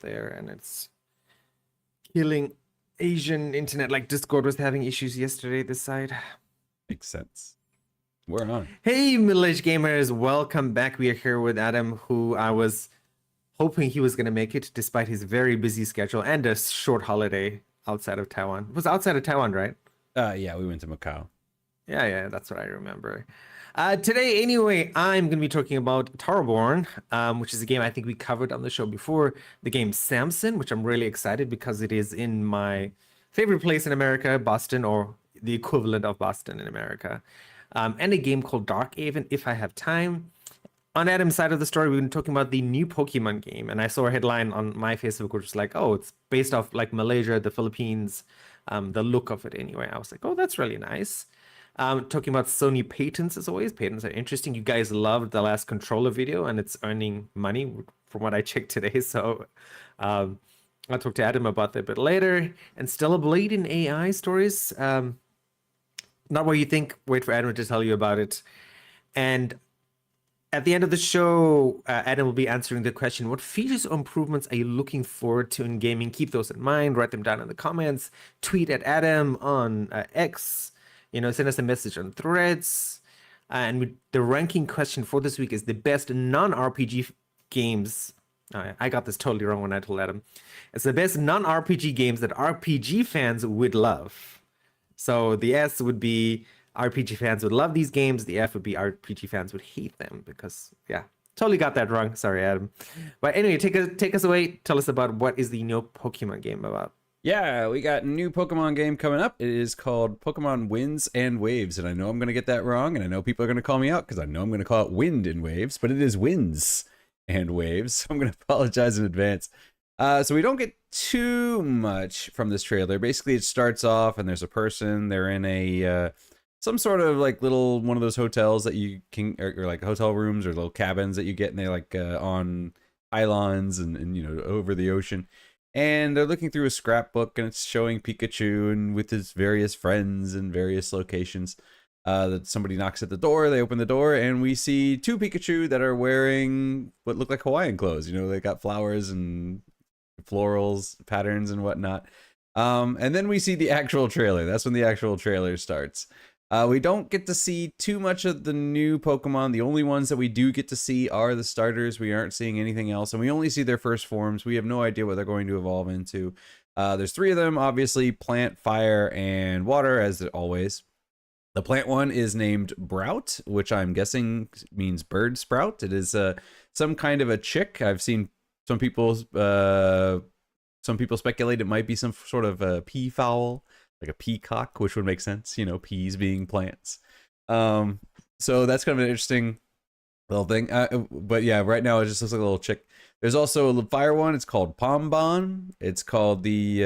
out there, and it's killing Asian internet. Like Discord was having issues yesterday this side. Makes sense. We're on. Hey, middle-aged gamers, welcome back. We are here with Adam, who I was hoping he was going to make it despite his very busy schedule and a short holiday outside of Taiwan. It was outside of Taiwan, right? Yeah, we went to Macau. Yeah, that's what I remember. Today, anyway, I'm going to be talking about 𝙎𝙪𝙥𝙥𝙦, which is a game I think we covered on the show before. The game Samson, which I'm really excited because it is in my favorite place in America, Boston, or the equivalent of Boston in America. And a game called Darkhaven, if I have time. On Adam's side of the story, we've been talking about the new Pokemon game, and I saw a headline on my Facebook which was like, oh, it's based off like Malaysia, the Philippines, the look of it anyway. I was like, oh, that's really nice. Talking about Sony patents as always. Patents are interesting. You guys loved the last controller video, and it's earning money from what I checked today. So I'll talk to Adam about that a bit later. And still a blade in AI stories. Not what you think. Wait for Adam to tell you about it. And at the end of the show, Adam will be answering the question, what features or improvements are you looking forward to in gaming? Keep those in mind. Write them down in the comments. Tweet at Adam on X. Send us a message on Threads. And the ranking question for this week is the best non-RPG games. I got this totally wrong when I told Adam. It's the best non-RPG games that RPG fans would love. So the S would be RPG fans would love these games. The F would be RPG fans would hate them because, yeah, totally got that wrong. Sorry, Adam. But anyway, take us away. Tell us about what is the new Pokemon game about. Yeah, we got a new Pokemon game coming up. It is called Pokemon Winds and Waves, and I know I'm going to get that wrong, and I know people are going to call me out because I know I'm going to call it Wind and Waves, but it is Winds and Waves. So I'm going to apologize in advance. So we don't get too much from this trailer. Basically, it starts off, and there's a person. They're in a some sort of like little one of those hotels that you can, or like hotel rooms or little cabins that you get, and they're like on islands and over the ocean. And they're looking through a scrapbook, and it's showing Pikachu and with his various friends in various locations. That somebody knocks at the door, they open the door, and we see two Pikachu that are wearing what look like Hawaiian clothes. They got flowers and florals, patterns and whatnot. And then we see the actual trailer. That's when the actual trailer starts. We don't get to see too much of the new Pokemon. The only ones that we do get to see are the starters. We aren't seeing anything else, and we only see their first forms. We have no idea what they're going to evolve into. There's three of them, obviously, plant, fire, and water, as always. The plant one is named Brout, which I'm guessing means bird sprout. It is some kind of a chick. I've seen some people speculate it might be some sort of a peafowl, like a peacock, which would make sense, peas being plants. So that's kind of an interesting little thing. But yeah, right now it just looks like a little chick. There's also a fire one. It's called Pombon. It's called the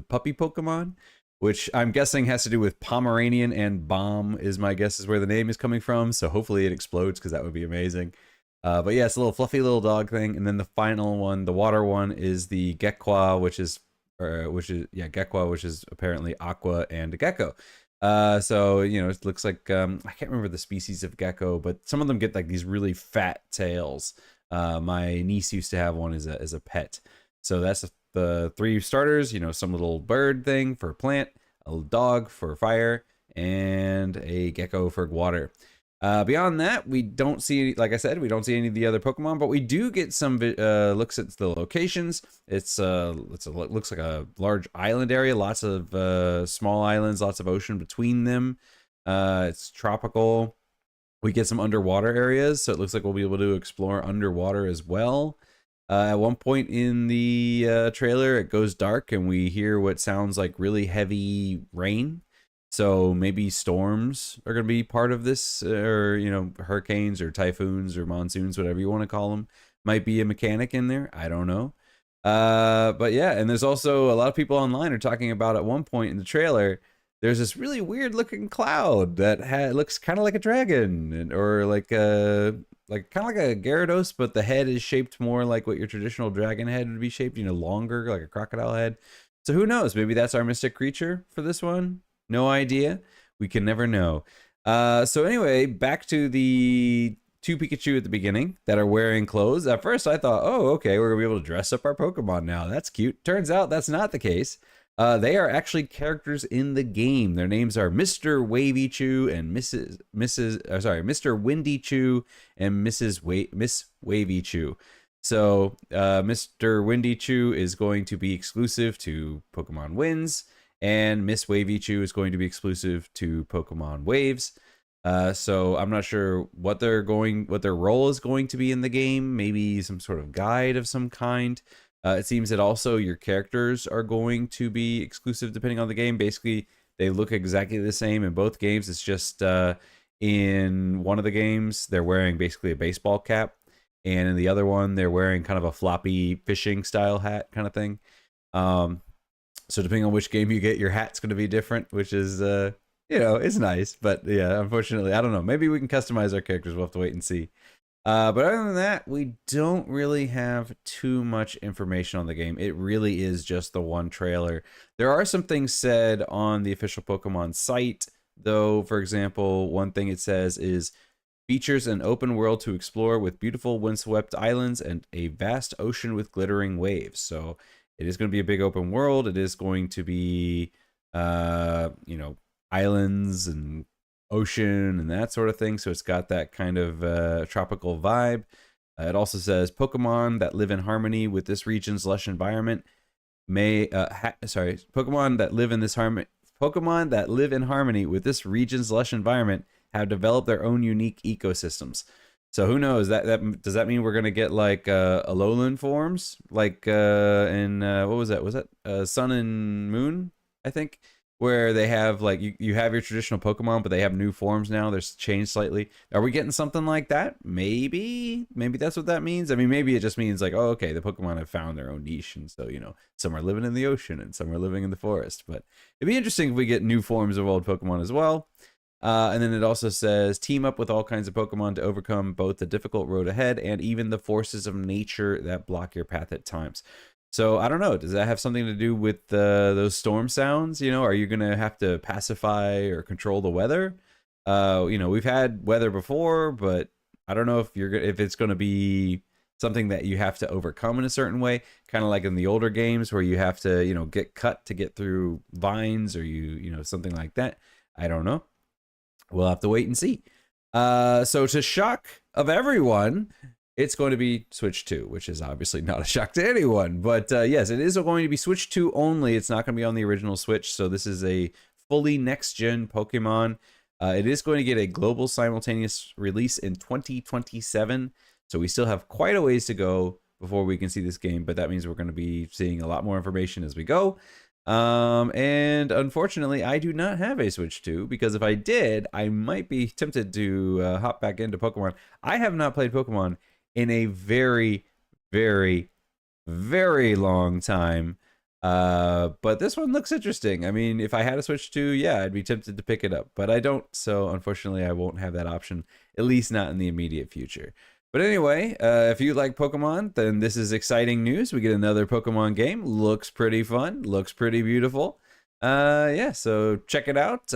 puppy Pokemon, which I'm guessing has to do with Pomeranian, and bomb is my guess is where the name is coming from. So hopefully it explodes because that would be amazing. But yeah, it's a little fluffy little dog thing. And then the final one, the water one, is the 𝙃𝙧, which is 𝙃𝙧, which is apparently aqua and a gecko. So it looks like I can't remember the species of gecko, but some of them get like these really fat tails. My niece used to have one as a pet. So that's the three starters. Some little bird thing for plant, a dog for fire, and a gecko for water. Beyond that, we don't see, like I said, we don't see any of the other Pokemon, but we do get some looks at the locations. Looks like a large island area, lots of small islands, lots of ocean between them. It's tropical. We get some underwater areas, so it looks like we'll be able to explore underwater as well. At one point in the trailer, it goes dark, and we hear what sounds like really heavy rain. So maybe storms are going to be part of this, or, hurricanes or typhoons or monsoons, whatever you want to call them, might be a mechanic in there. I don't know. But yeah, and there's also a lot of people online are talking about at one point in the trailer, there's this really weird looking cloud that looks kind of like a dragon, or like kind of like a Gyarados, but the head is shaped more like what your traditional dragon head would be shaped, longer, like a crocodile head. So who knows? Maybe that's our mystic creature for this one. No idea. We can never know. So anyway, back to the two Pikachu at the beginning that are wearing clothes. At first, I thought, oh, okay, we're gonna be able to dress up our Pokemon now. That's cute. Turns out that's not the case. They are actually characters in the game. Their names are Mr. 𝙂𝙎𝙢 and Mr. Windy-Chew and Miss 𝙂𝙎𝙢. So Mr. Windy-Chew is going to be exclusive to Pokemon Winds, and Miss 𝙂𝙎𝙢 is going to be exclusive to Pokemon Waves. So I'm not sure what their role is going to be in the game. Maybe some sort of guide of some kind. It seems that also your characters are going to be exclusive depending on the game. Basically, they look exactly the same in both games. It's just in one of the games, they're wearing basically a baseball cap. And in the other one, they're wearing kind of a floppy fishing style hat kind of thing. So depending on which game you get, your hat's going to be different, which is... it's nice, but yeah, unfortunately, I don't know. Maybe we can customize our characters. We'll have to wait and see. But other than that, we don't really have too much information on the game. It really is just the one trailer. There are some things said on the official Pokemon site, though. For example, one thing it says is features an open world to explore with beautiful windswept islands and a vast ocean with glittering waves. So it is going to be a big open world. It is going to be, islands and ocean and that sort of thing. So it's got that kind of tropical vibe. It also says Pokemon that live in harmony with this region's lush environment Pokemon that live in harmony with this region's lush environment have developed their own unique ecosystems. So who knows? Does that mean we're gonna get like Alolan forms, like in what was that? Was that Sun and Moon? I think, where they have like you have your traditional Pokemon, but they have new forms now. They're changed slightly. Are we getting something like that? Maybe that's what that means. I mean, maybe it just means like, oh, okay, the Pokemon have found their own niche, and so some are living in the ocean and some are living in the forest. But it'd be interesting if we get new forms of old Pokemon as well. And then it also says team up with all kinds of Pokemon to overcome both the difficult road ahead and even the forces of nature that block your path at times. So I don't know. Does that have something to do with those storm sounds? Are you going to have to pacify or control the weather? We've had weather before, but I don't know if it's going to be something that you have to overcome in a certain way, kind of like in the older games where you have to, get cut to get through vines or something like that. I don't know. We'll have to wait and see. So to shock of everyone, it's going to be Switch 2, which is obviously not a shock to anyone. But yes, it is going to be Switch 2 only. It's not going to be on the original Switch. So this is a fully next-gen Pokemon. It is going to get a global simultaneous release in 2027. So we still have quite a ways to go before we can see this game. But that means we're going to be seeing a lot more information as we go. And unfortunately, I do not have a Switch 2, because if I did, I might be tempted to hop back into Pokemon. I have not played Pokemon in a very, very, very long time. But this one looks interesting. I mean, if I had a Switch 2, yeah, I'd be tempted to pick it up, but I don't. So unfortunately, I won't have that option, at least not in the immediate future. But anyway, if you like Pokemon, then this is exciting news. We get another Pokemon game. Looks pretty fun. Looks pretty beautiful. Yeah, so check it out.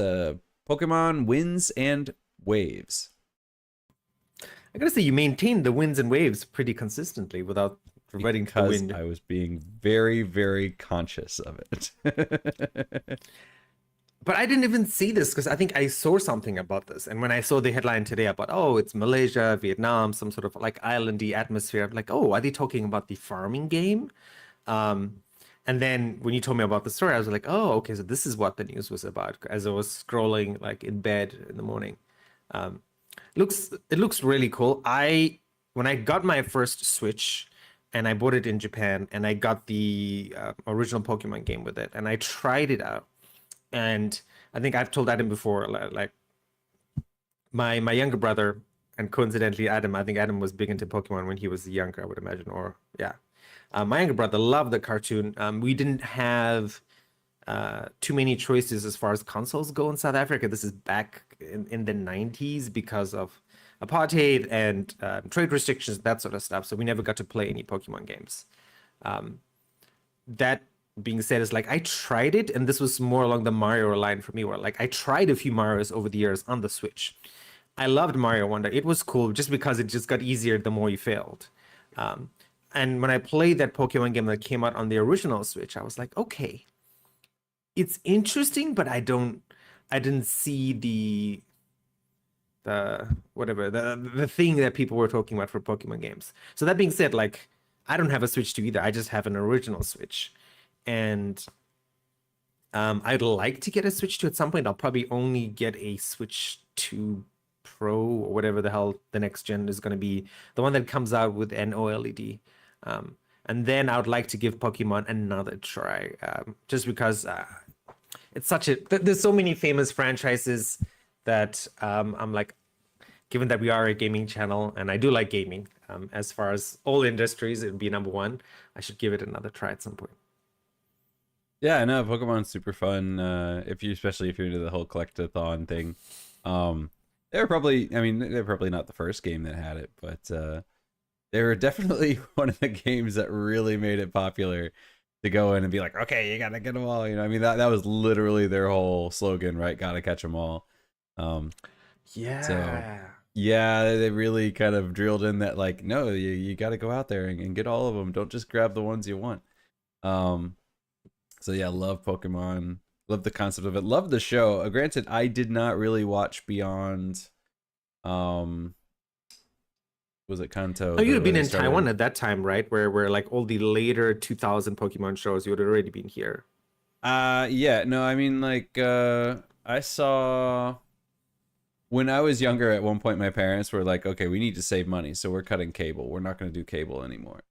Pokemon Winds and Waves. I gotta say, you maintained the winds and waves pretty consistently without reverting to the wind. I was being very, very conscious of it. But I didn't even see this because I think I saw something about this. And when I saw the headline today, I thought, oh, it's Malaysia, Vietnam, some sort of like islandy atmosphere. I'm like, oh, are they talking about the farming game? And then when you told me about the story, I was like, oh, okay, so this is what the news was about, as I was scrolling like in bed in the morning. It looks really cool. When I got my first Switch and I bought it in Japan, and I got the original Pokemon game with it, and I tried it out. And I think I've told Adam before, like my younger brother, and coincidentally Adam, I think Adam was big into Pokemon when he was younger, I would imagine, or yeah. My younger brother loved the cartoon. We didn't have too many choices as far as consoles go in South Africa. This is back in the 90s because of apartheid and trade restrictions, that sort of stuff. So we never got to play any Pokemon games. That being said, is like I tried it, and this was more along the Mario line for me, where like I tried a few Marios over the years on the Switch. I loved Mario Wonder. It was cool just because it just got easier the more you failed. Um, and when I played that Pokemon game that came out on the original Switch, I was like, okay, it's interesting, but I didn't see the whatever the thing that people were talking about for Pokemon games. So that being said, like I don't have a Switch 2 either. I just have an original Switch, and I'd like to get a Switch 2 at some point. I'll probably only get a Switch 2 Pro or whatever the hell the next gen is going to be, the one that comes out with an OLED. And then I would like to give Pokemon another try, just because it's such a there's so many famous franchises that I'm like, given that we are a gaming channel and I do like gaming, as far as all industries, it would be number one. I should give it another try at some point. Yeah, no, Pokemon's super fun. Especially if you're into the whole collectathon thing. They were probably, I mean, they're probably not the first game that had it, but they were definitely one of the games that really made it popular to go in and be like, okay, you gotta get them all. You know, I mean, that was literally their whole slogan, right? Gotta catch them all. Yeah. So yeah, they really kind of drilled in that, like, no, you got to go out there and get all of them. Don't just grab the ones you want. So yeah, love Pokemon. Love the concept of it. Love the show. Granted, I did not really watch beyond. Was it Kanto? Oh, you'd have been in Taiwan at that time, right? Where like all the later 2000 Pokemon shows, you would have already been here. Yeah, no, I mean, like, I saw when I was younger. At one point, my parents were like, "Okay, we need to save money, so we're cutting cable. We're not going to do cable anymore."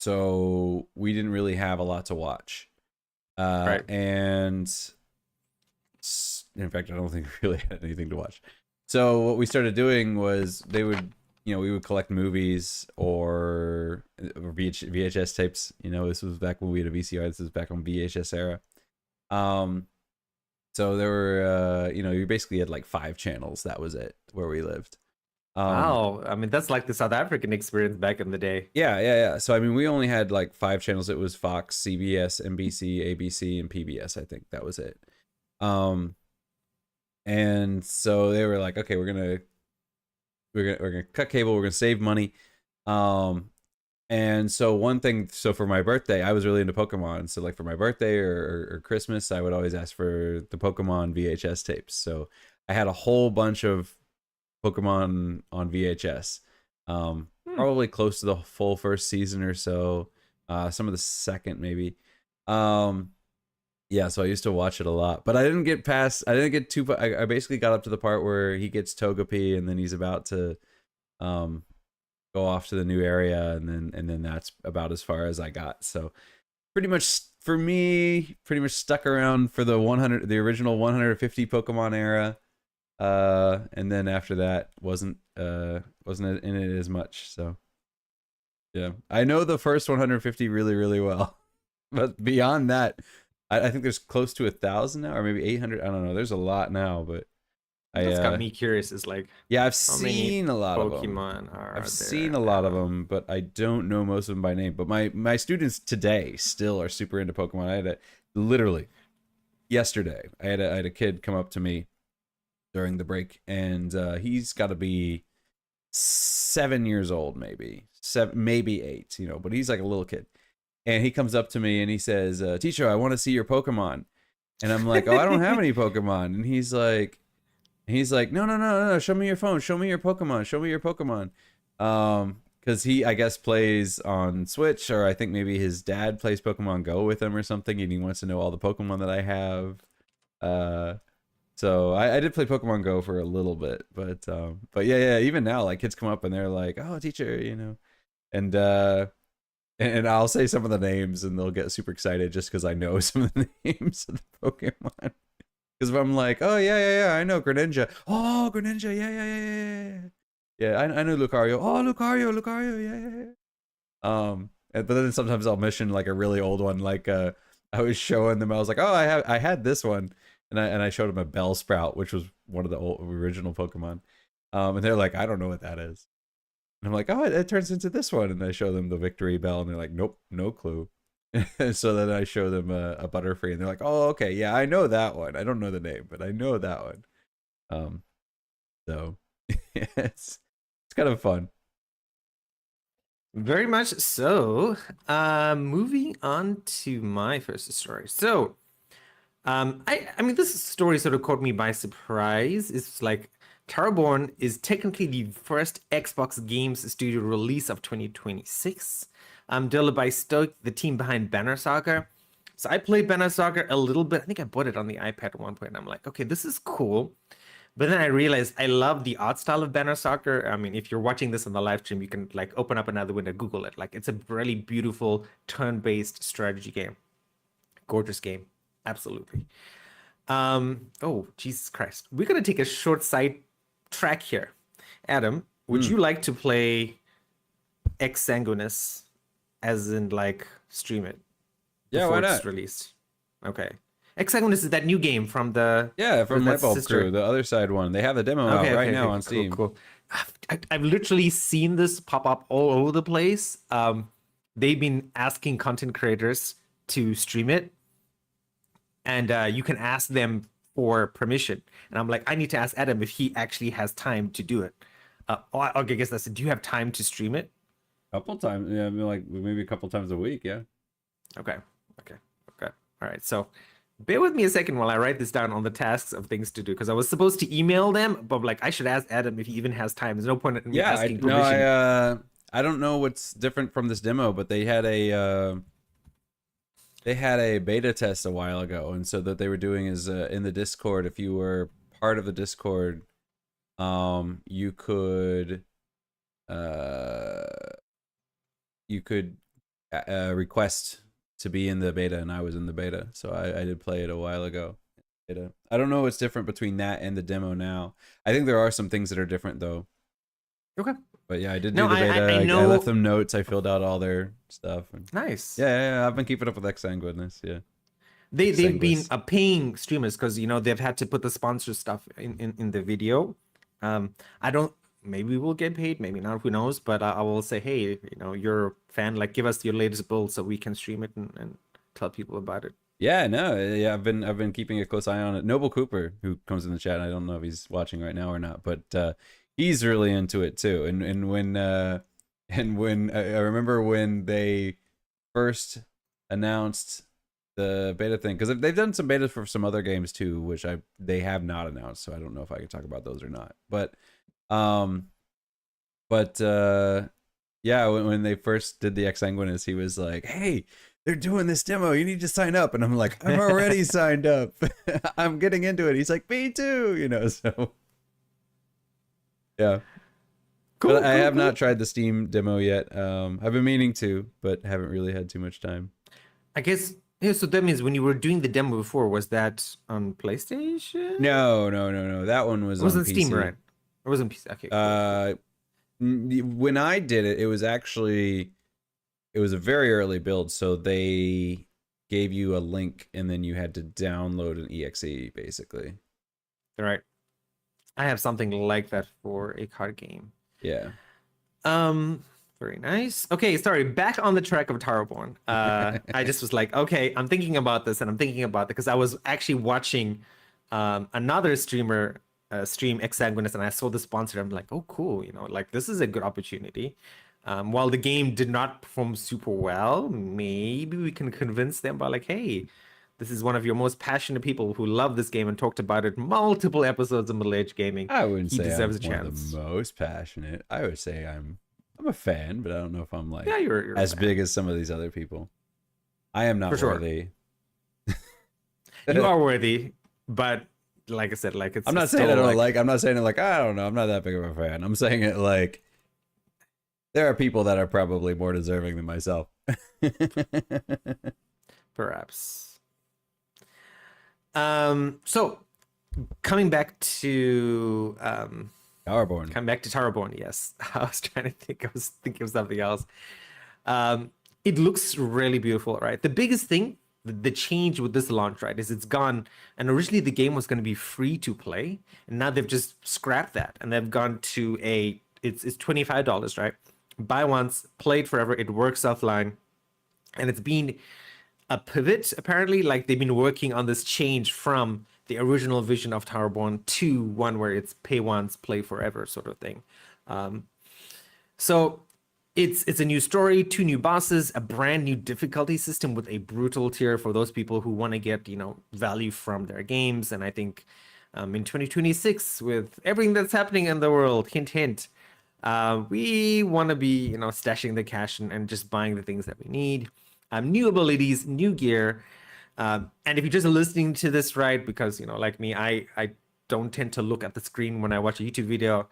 So we didn't really have a lot to watch. Right. And in fact, I don't think we really had anything to watch. So what we started doing was we would collect movies or VHS tapes. You know, this was back when we had a VCR. This was back on VHS era. So there were, you basically had like 5 channels. That was it where we lived. Wow. I mean, that's like the South African experience back in the day. Yeah. So, I mean, we only had like 5 channels. It was Fox, CBS, NBC, ABC, and PBS. I think that was it. And so they were like, okay, we're gonna cut cable. We're gonna save money. And so so for my birthday, I was really into Pokemon. So like for my birthday or Christmas, I would always ask for the Pokemon VHS tapes. So I had a whole bunch of Pokemon on VHS. Probably close to the full first season or so. Some of the second maybe. Yeah, so I used to watch it a lot, but I didn't get too. I basically got up to the part where he gets Togepi, and then he's about to go off to the new area, and then that's about as far as I got. So pretty much for me, pretty much stuck around for the original 150 Pokemon era, and then after that wasn't in it as much. So yeah, I know the first 150 really, really well, but beyond that, I think there's close to 1,000 now, or maybe 800. I don't know. There's a lot now, but That's got me curious. Is like, yeah, I've seen a lot of them. Pokemon are I've there seen a lot of them, but I don't know most of them by name. But my students today still are super into Pokemon. I had literally yesterday, I had a kid come up to me during the break, and he's got to be 7 years old, maybe 8, but he's like a little kid. And he comes up to me and he says, "Teacher, I want to see your Pokemon." And I'm like, "Oh, I don't have any Pokemon." And he's like, "No, show me your phone. Show me your Pokemon. Show me your Pokemon." Because he, I guess, plays on Switch, or I think maybe his dad plays Pokemon Go with him or something, and he wants to know all the Pokemon that I have. So I did play Pokemon Go for a little bit, but yeah, even now, like, kids come up and they're like, "Oh, teacher," and I'll say some of the names, and they'll get super excited just because I know some of the names of the Pokemon. Because I'm like, "Oh yeah, I know Greninja. Oh, Greninja, yeah. I know Lucario. Oh, Lucario, yeah. But then sometimes I'll mention like a really old one, like I was showing them. I was like, "Oh, I had this one," and I showed them a Bellsprout, which was one of the original Pokemon. And they're like, "I don't know what that is." And I'm like, "Oh, it turns into this one." And I show them the Victory Bell, and they're like, "Nope, no clue." And so then I show them a Butterfree, and they're like, "Oh, okay, yeah, I know that one. I don't know the name, but I know that one." So it's kind of fun. Very much so. Moving on to my first story. So, I mean, this story sort of caught me by surprise. It's like 𝙎𝙪𝙥𝙦 is technically the first Xbox Games Studio release of 2026. Developed by Stoke, the team behind Banner Saga. So I played Banner Saga a little bit. I think I bought it on the iPad at one point, and I'm like, okay, this is cool. But then I realized I love the art style of Banner Soccer. I mean, if you're watching this on the live stream, you can like open up another window, Google it. Like it's a really beautiful turn-based strategy game. Gorgeous game. Absolutely. Oh, Jesus Christ. We're gonna take a short side track here. Adam, would you like to play 𝙎𝙬𝙢𝙧𝙩 as in like stream it? Yeah, why not? It's released. Okay. 𝙎𝙬𝙢𝙧 is that new game from the From that's Lightbulb sister. Crew, the other side one. They have the demo out right now on Steam. Cool. I've literally seen this pop up all over the place. They've been asking content creators to stream it, and you can ask them for permission. And I'm like, I need to ask Adam if he actually has time to do it. I guess that's it. Do you have time to stream it? Couple times, yeah, I mean, like maybe a couple times a week, yeah. Okay. All right. So bear with me a second while I write this down on the tasks of things to do, because I was supposed to email them, but like I should ask Adam if he even has time. There's no point in me asking permission. I don't know what's different from this demo, but they had a beta test a while ago, and so that they were doing is in the Discord, if you were part of the Discord, you could request to be in the beta, and I was in the beta, so I did play it a while ago. I don't know what's different between that and the demo now. I think there are some things that are different though. Okay. But yeah, I did do the beta. I left them notes. I filled out all their stuff. And nice. Yeah. I've been keeping up with 𝙎𝙬𝙢𝙧. Yeah. They've been paying streamers because they've had to put the sponsor stuff in the video. I don't. Maybe we'll get paid, maybe not, who knows, but I will say, hey, you're a fan, like give us your latest build so we can stream it and tell people about it. Yeah, no, yeah, I've been keeping a close eye on it. Noble Cooper, who comes in the chat, I don't know if he's watching right now or not, but he's really into it too. And when I remember when they first announced the beta thing, because they've done some betas for some other games too, which they have not announced, so I don't know if I can talk about those or not. Yeah, when they first did the 𝙎𝙬𝙢𝙧, he was like, hey, they're doing this demo, you need to sign up. And I'm like, I'm already signed up. I'm getting into it. He's like, me too, so yeah. Cool. But I have not tried the Steam demo yet. I've been meaning to, but haven't really had too much time. I guess, yeah, so that means when you were doing the demo before, was that on PlayStation? No. That one was on PC. Steam, right? It wasn't PC. Okay. Cool. When I did it, it was a very early build, so they gave you a link and then you had to download an exe basically. All right. I have something like that for a card game. Yeah. Very nice. Okay, sorry, back on the track of 𝙎𝙪𝙥𝙦. I just was like, okay, I'm thinking about this and I'm thinking about it because I was actually watching another streamer stream 𝙎𝙬𝙢𝙧, and I saw the sponsor. I'm like, oh, cool, like this is a good opportunity. While the game did not perform super well, maybe we can convince them by like, hey, this is one of your most passionate people who love this game and talked about it multiple episodes of Middle Age Gaming. I wouldn't he say deserves I'm a one chance. of the most passionate. I would say I'm a fan, but I don't know if I'm like you're as big as some of these other people. I am not worthy. You are worthy, but like I said, like I'm not saying I don't like. I'm not saying it like I don't know. I'm not that big of a fan. I'm saying it like there are people that are probably more deserving than myself. Perhaps. So coming back to 𝙎𝙪𝙥𝙦. Coming back to 𝙎𝙪𝙥𝙦, yes. I was trying to think. I was thinking of something else. It looks really beautiful, right? The biggest thing, the change with this launch, right, is it's gone. And originally the game was going to be free to play, and now they've just scrapped that, and they've gone to it's $25, right? Buy once, play it forever. It works offline, and it's been a pivot apparently. Like they've been working on this change from the original vision of Towerborn to one where it's pay once, play forever sort of thing. So it's a new story, 2 new bosses, a brand new difficulty system with a brutal tier for those people who want to get, value from their games. And I think in 2026, with everything that's happening in the world, hint, hint, we want to be, stashing the cash and just buying the things that we need. New abilities, new gear. And if you're just listening to this, right, because, like me, I don't tend to look at the screen when I watch a YouTube video.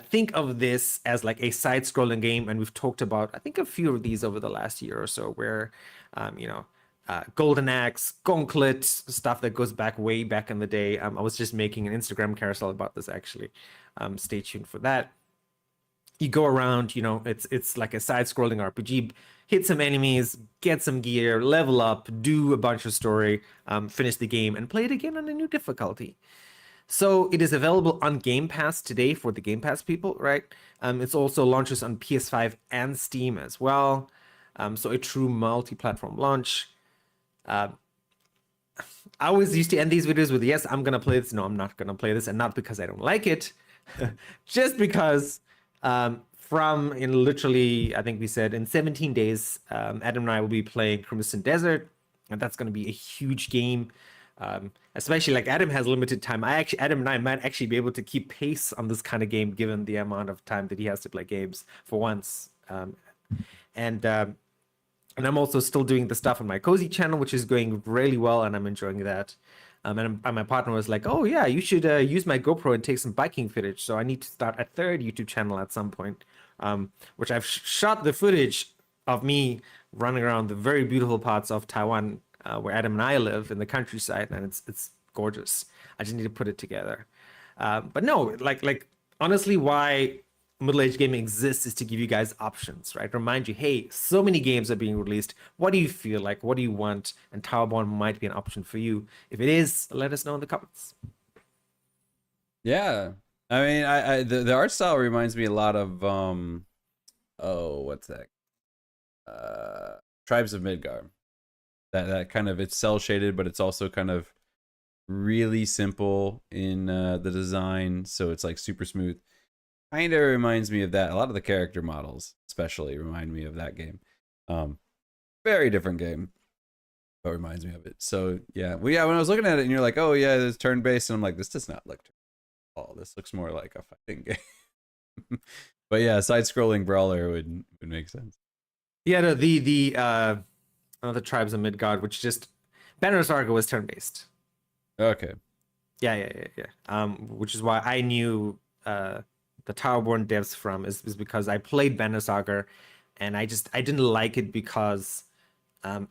Think of this as like a side-scrolling game, and we've talked about, I think, a few of these over the last year or so, where, Golden Axe, Gauntlet, stuff that goes back way back in the day. I was just making an Instagram carousel about this, actually. Stay tuned for that. You go around, it's like a side-scrolling RPG, hit some enemies, get some gear, level up, do a bunch of story, finish the game, and play it again on a new difficulty. So it is available on Game Pass today for the Game Pass people, right? It's also launches on PS5 and Steam as well. So a true multi-platform launch. I always used to end these videos with, yes, I'm going to play this. No, I'm not going to play this. And not because I don't like it, just because literally, I think we said in 17 days, Adam and I will be playing Crimson Desert. And that's going to be a huge game. Especially like Adam has limited time. Adam and I might actually be able to keep pace on this kind of game given the amount of time that he has to play games for once. And I'm also still doing the stuff on my Cozy channel, which is going really well, and I'm enjoying that. And my partner was like, "Oh yeah, you should use my GoPro and take some biking footage." So I need to start a 3rd YouTube channel at some point, which I've shot the footage of me running around the very beautiful parts of Taiwan, where Adam and I live in the countryside, and it's gorgeous. I just need to put it together. But no, like honestly, why middle-aged gaming exists is to give you guys options, right? Remind you, hey, so many games are being released. What do you feel like? What do you want? And Towerborn might be an option for you. If it is, let us know in the comments. Yeah, I mean, the art style reminds me a lot of what's that? Tribes of Midgard. That kind of, it's cell shaded, but it's also kind of really simple in the design, so it's like super smooth. Kind of reminds me of that. A lot of the character models especially remind me of that game. Very different game, but reminds me of it. So yeah, when I was looking at it and you're like, oh yeah, there's turn-based, and I'm like, this does not look turn-based. This looks more like a fighting game. But yeah, side-scrolling brawler would make sense. Yeah, the Tribes of Midgard, which just Banner Saga was turn-based. Okay. Yeah. Which is why I knew the Towerborn devs from is because I played Banner Saga, and I didn't like it because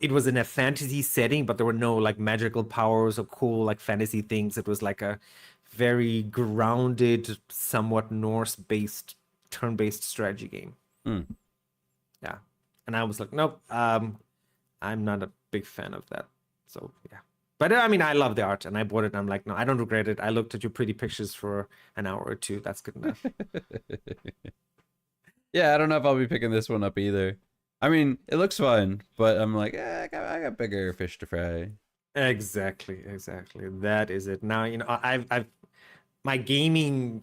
it was in a fantasy setting, but there were no like magical powers or cool like fantasy things. It was like a very grounded, somewhat Norse-based, turn-based strategy game. Yeah, and I was like, nope, I'm not a big fan of that. So yeah. But I mean, I love the art, and I bought it, and I'm like, no, I don't regret it. I looked at your pretty pictures for an hour or two. That's good enough. Yeah, I don't know if I'll be picking this one up either. I mean, it looks fun, but I'm like, I got bigger fish to fry. Exactly. That is it. Now, I've my gaming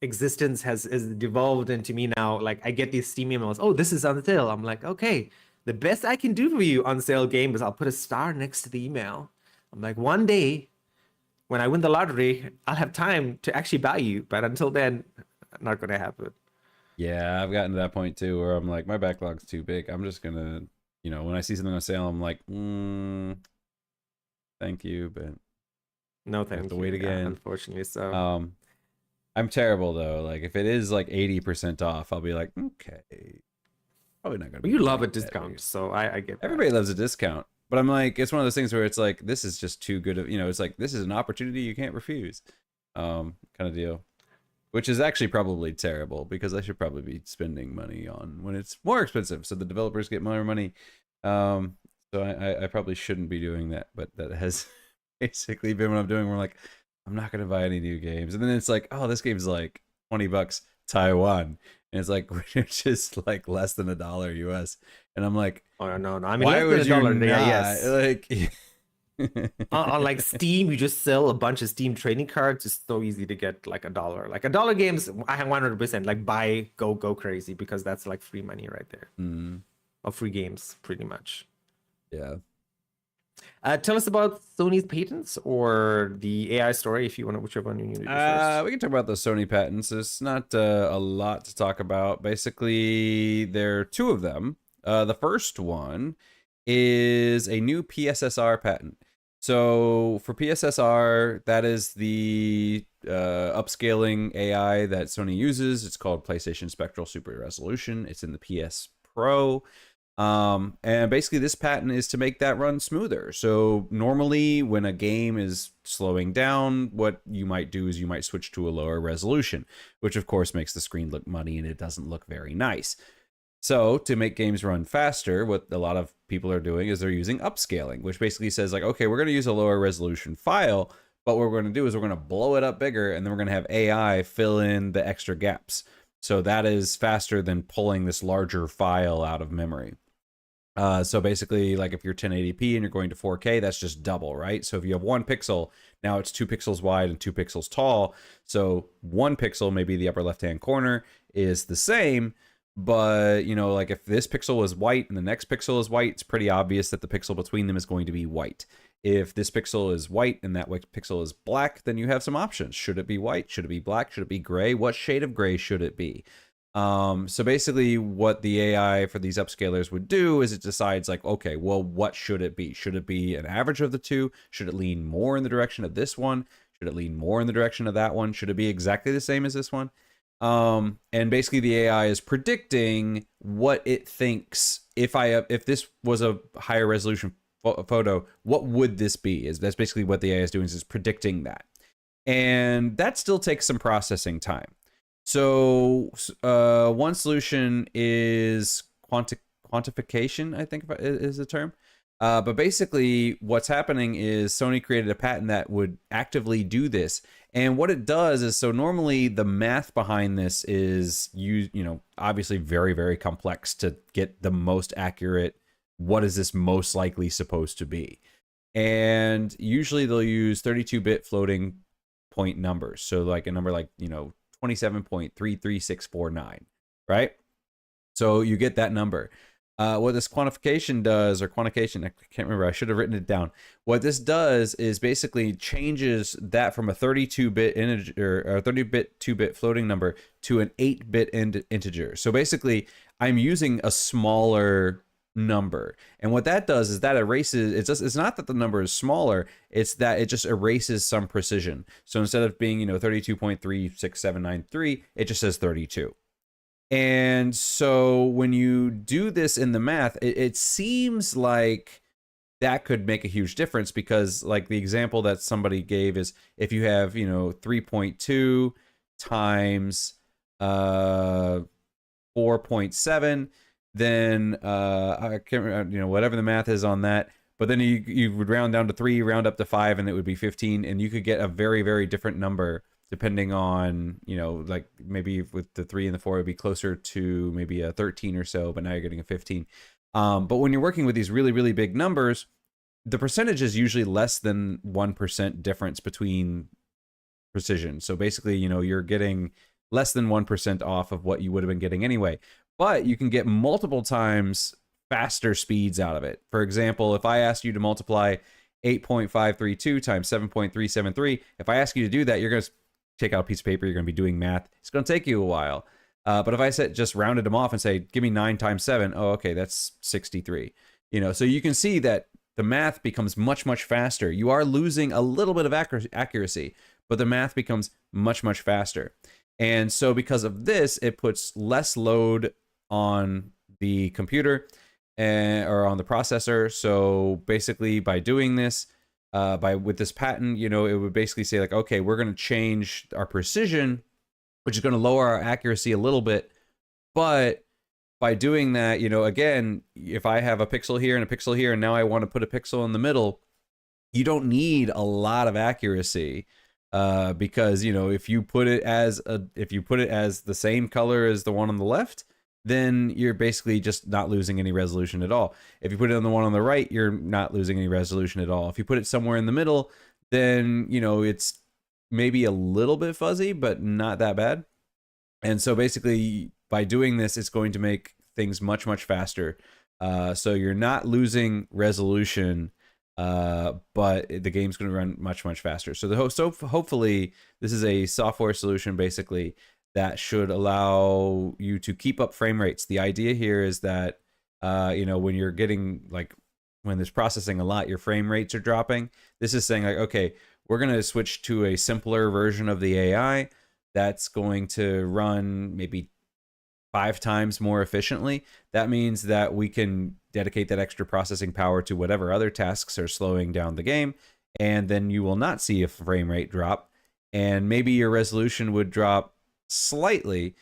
existence has devolved into me now. Like, I get these Steam emails. Oh, this is on sale. I'm like, okay, the best I can do for you on sale game is I'll put a star next to the email. I'm like, one day when I win the lottery, I'll have time to actually buy you. But until then, not going to happen. Yeah, I've gotten to that point too where I'm like, my backlog's too big. I'm just going to, when I see something on sale, I'm like, thank you, but no, thank you. Have to wait again. Unfortunately, so. I'm terrible though. Like if it is like 80% off, I'll be like, okay. Probably not going to be. You love a discount, so I get that. Everybody loves a discount. But I'm like, it's one of those things where it's like, this is just too good of, it's like, this is an opportunity you can't refuse, kind of deal, which is actually probably terrible because I should probably be spending money on when it's more expensive, so the developers get more money. So I probably shouldn't be doing that, but that has basically been what I'm doing. Where I'm like, I'm not gonna buy any new games, and then it's like, oh, this game's like $20 Taiwan, and it's like which is like less than $1 US, and I'm like, oh no, I mean, why less would than you $1, not? yes. Like, On like Steam, you just sell a bunch of Steam trading cards. It's so easy to get like $1. Like $1 games, I have 100% like buy, go crazy, because that's like free money right there. Mm, Or free games, pretty much. yeah. Tell us about Sony's patents or the AI story, if you want to, whichever one you need to do first. We can talk about the Sony patents. There's not a lot to talk about. Basically, there are two of them. The first one is a new PSSR patent. So for PSSR, that is the upscaling AI that Sony uses. It's called PlayStation Spectral Super Resolution. It's in the PS Pro. And basically this patent is to make that run smoother. So normally when a game is slowing down, what you might do is you might switch to a lower resolution, which of course makes the screen look muddy and it doesn't look very nice. So to make games run faster, what a lot of people are doing is they're using upscaling, which basically says like, okay, we're going to use a lower resolution file, but what we're going to do is we're going to blow it up bigger, and then we're going to have AI fill in the extra gaps. So that is faster than pulling this larger file out of memory. So basically, like if you're 1080p and you're going to 4K, that's just double, right? So if you have 1 pixel, now it's 2 pixels wide and 2 pixels tall. So 1 pixel, maybe the upper left-hand corner, is the same. But, you know, like if this pixel is white and the next pixel is white, it's pretty obvious that the pixel between them is going to be white. If this pixel is white and that pixel is black, then you have some options. Should it be white? Should it be black? Should it be gray? What shade of gray should it be? So basically what the AI for these upscalers would do is it decides like, okay, well, what should it be? Should it be an average of the two? Should it lean more in the direction of this one? Should it lean more in the direction of that one? Should it be exactly the same as this one? And basically the AI is predicting what it thinks. If this was a higher resolution photo, what would this be? That's basically what the AI is doing, is predicting that. And that still takes some processing time. So one solution is quantification, I think is the term. But basically what's happening is Sony created a patent that would actively do this. And what it does is, so normally the math behind this is obviously very, very complex to get the most accurate, what is this most likely supposed to be? And usually they'll use 32-bit floating point numbers. So like a number like, 27.33649, right? So you get that number. What this quantification does, or quantification, I can't remember, I should have written it down. What this does is basically changes that from a 32-bit integer, or 30-bit 2-bit floating number to an 8-bit integer. So basically, I'm using a smaller number, and what that does is that erases, it's not that the number is smaller, it's that it just erases some precision. So instead of being 32.36793, it just says 32. And so when you do this in the math, it seems like that could make a huge difference, because like the example that somebody gave is if you have 3.2 times 4.7, then I can't remember, whatever the math is on that, but then you would round down to 3, round up to 5, and it would be 15, and you could get a very, very different number depending on, like maybe with the 3 and the 4 it would be closer to maybe a 13 or so, but now you're getting a 15. But when you're working with these really, really big numbers, the percentage is usually less than 1% difference between precision. So basically, you're getting less than 1% off of what you would have been getting anyway. But you can get multiple times faster speeds out of it. For example, if I asked you to multiply 8.532 times 7.373, if I ask you to do that, you're going to take out a piece of paper, you're going to be doing math. It's going to take you a while. But if I just rounded them off and say, give me 9 times 7, oh, okay, that's 63. So you can see that the math becomes much, much faster. You are losing a little bit of accuracy, but the math becomes much, much faster. And so because of this, it puts less load on the computer or on the processor. So basically by doing this, with this patent, it would basically say like, okay, we're going to change our precision, which is going to lower our accuracy a little bit. But by doing that, again, if I have a pixel here and a pixel here, and now I want to put a pixel in the middle, you don't need a lot of accuracy. Because if you put it as the same color as the one on the left, then you're basically just not losing any resolution at all. If you put it on the one on the right, you're not losing any resolution at all. If you put it somewhere in the middle, then, you know, it's maybe a little bit fuzzy, but not that bad. And so basically by doing this, it's going to make things much, much faster. So you're not losing resolution, but the game's going to run much, much faster. So hopefully this is a software solution basically that should allow you to keep up frame rates. The idea here is that, you know, when you're getting like, when there's processing a lot, your frame rates are dropping. This is saying like, okay, we're going to switch to a simpler version of the AI that's going to run maybe 5 times more efficiently. That means that we can dedicate that extra processing power to whatever other tasks are slowing down the game, and then you will not see a frame rate drop, and maybe your resolution would drop slightly,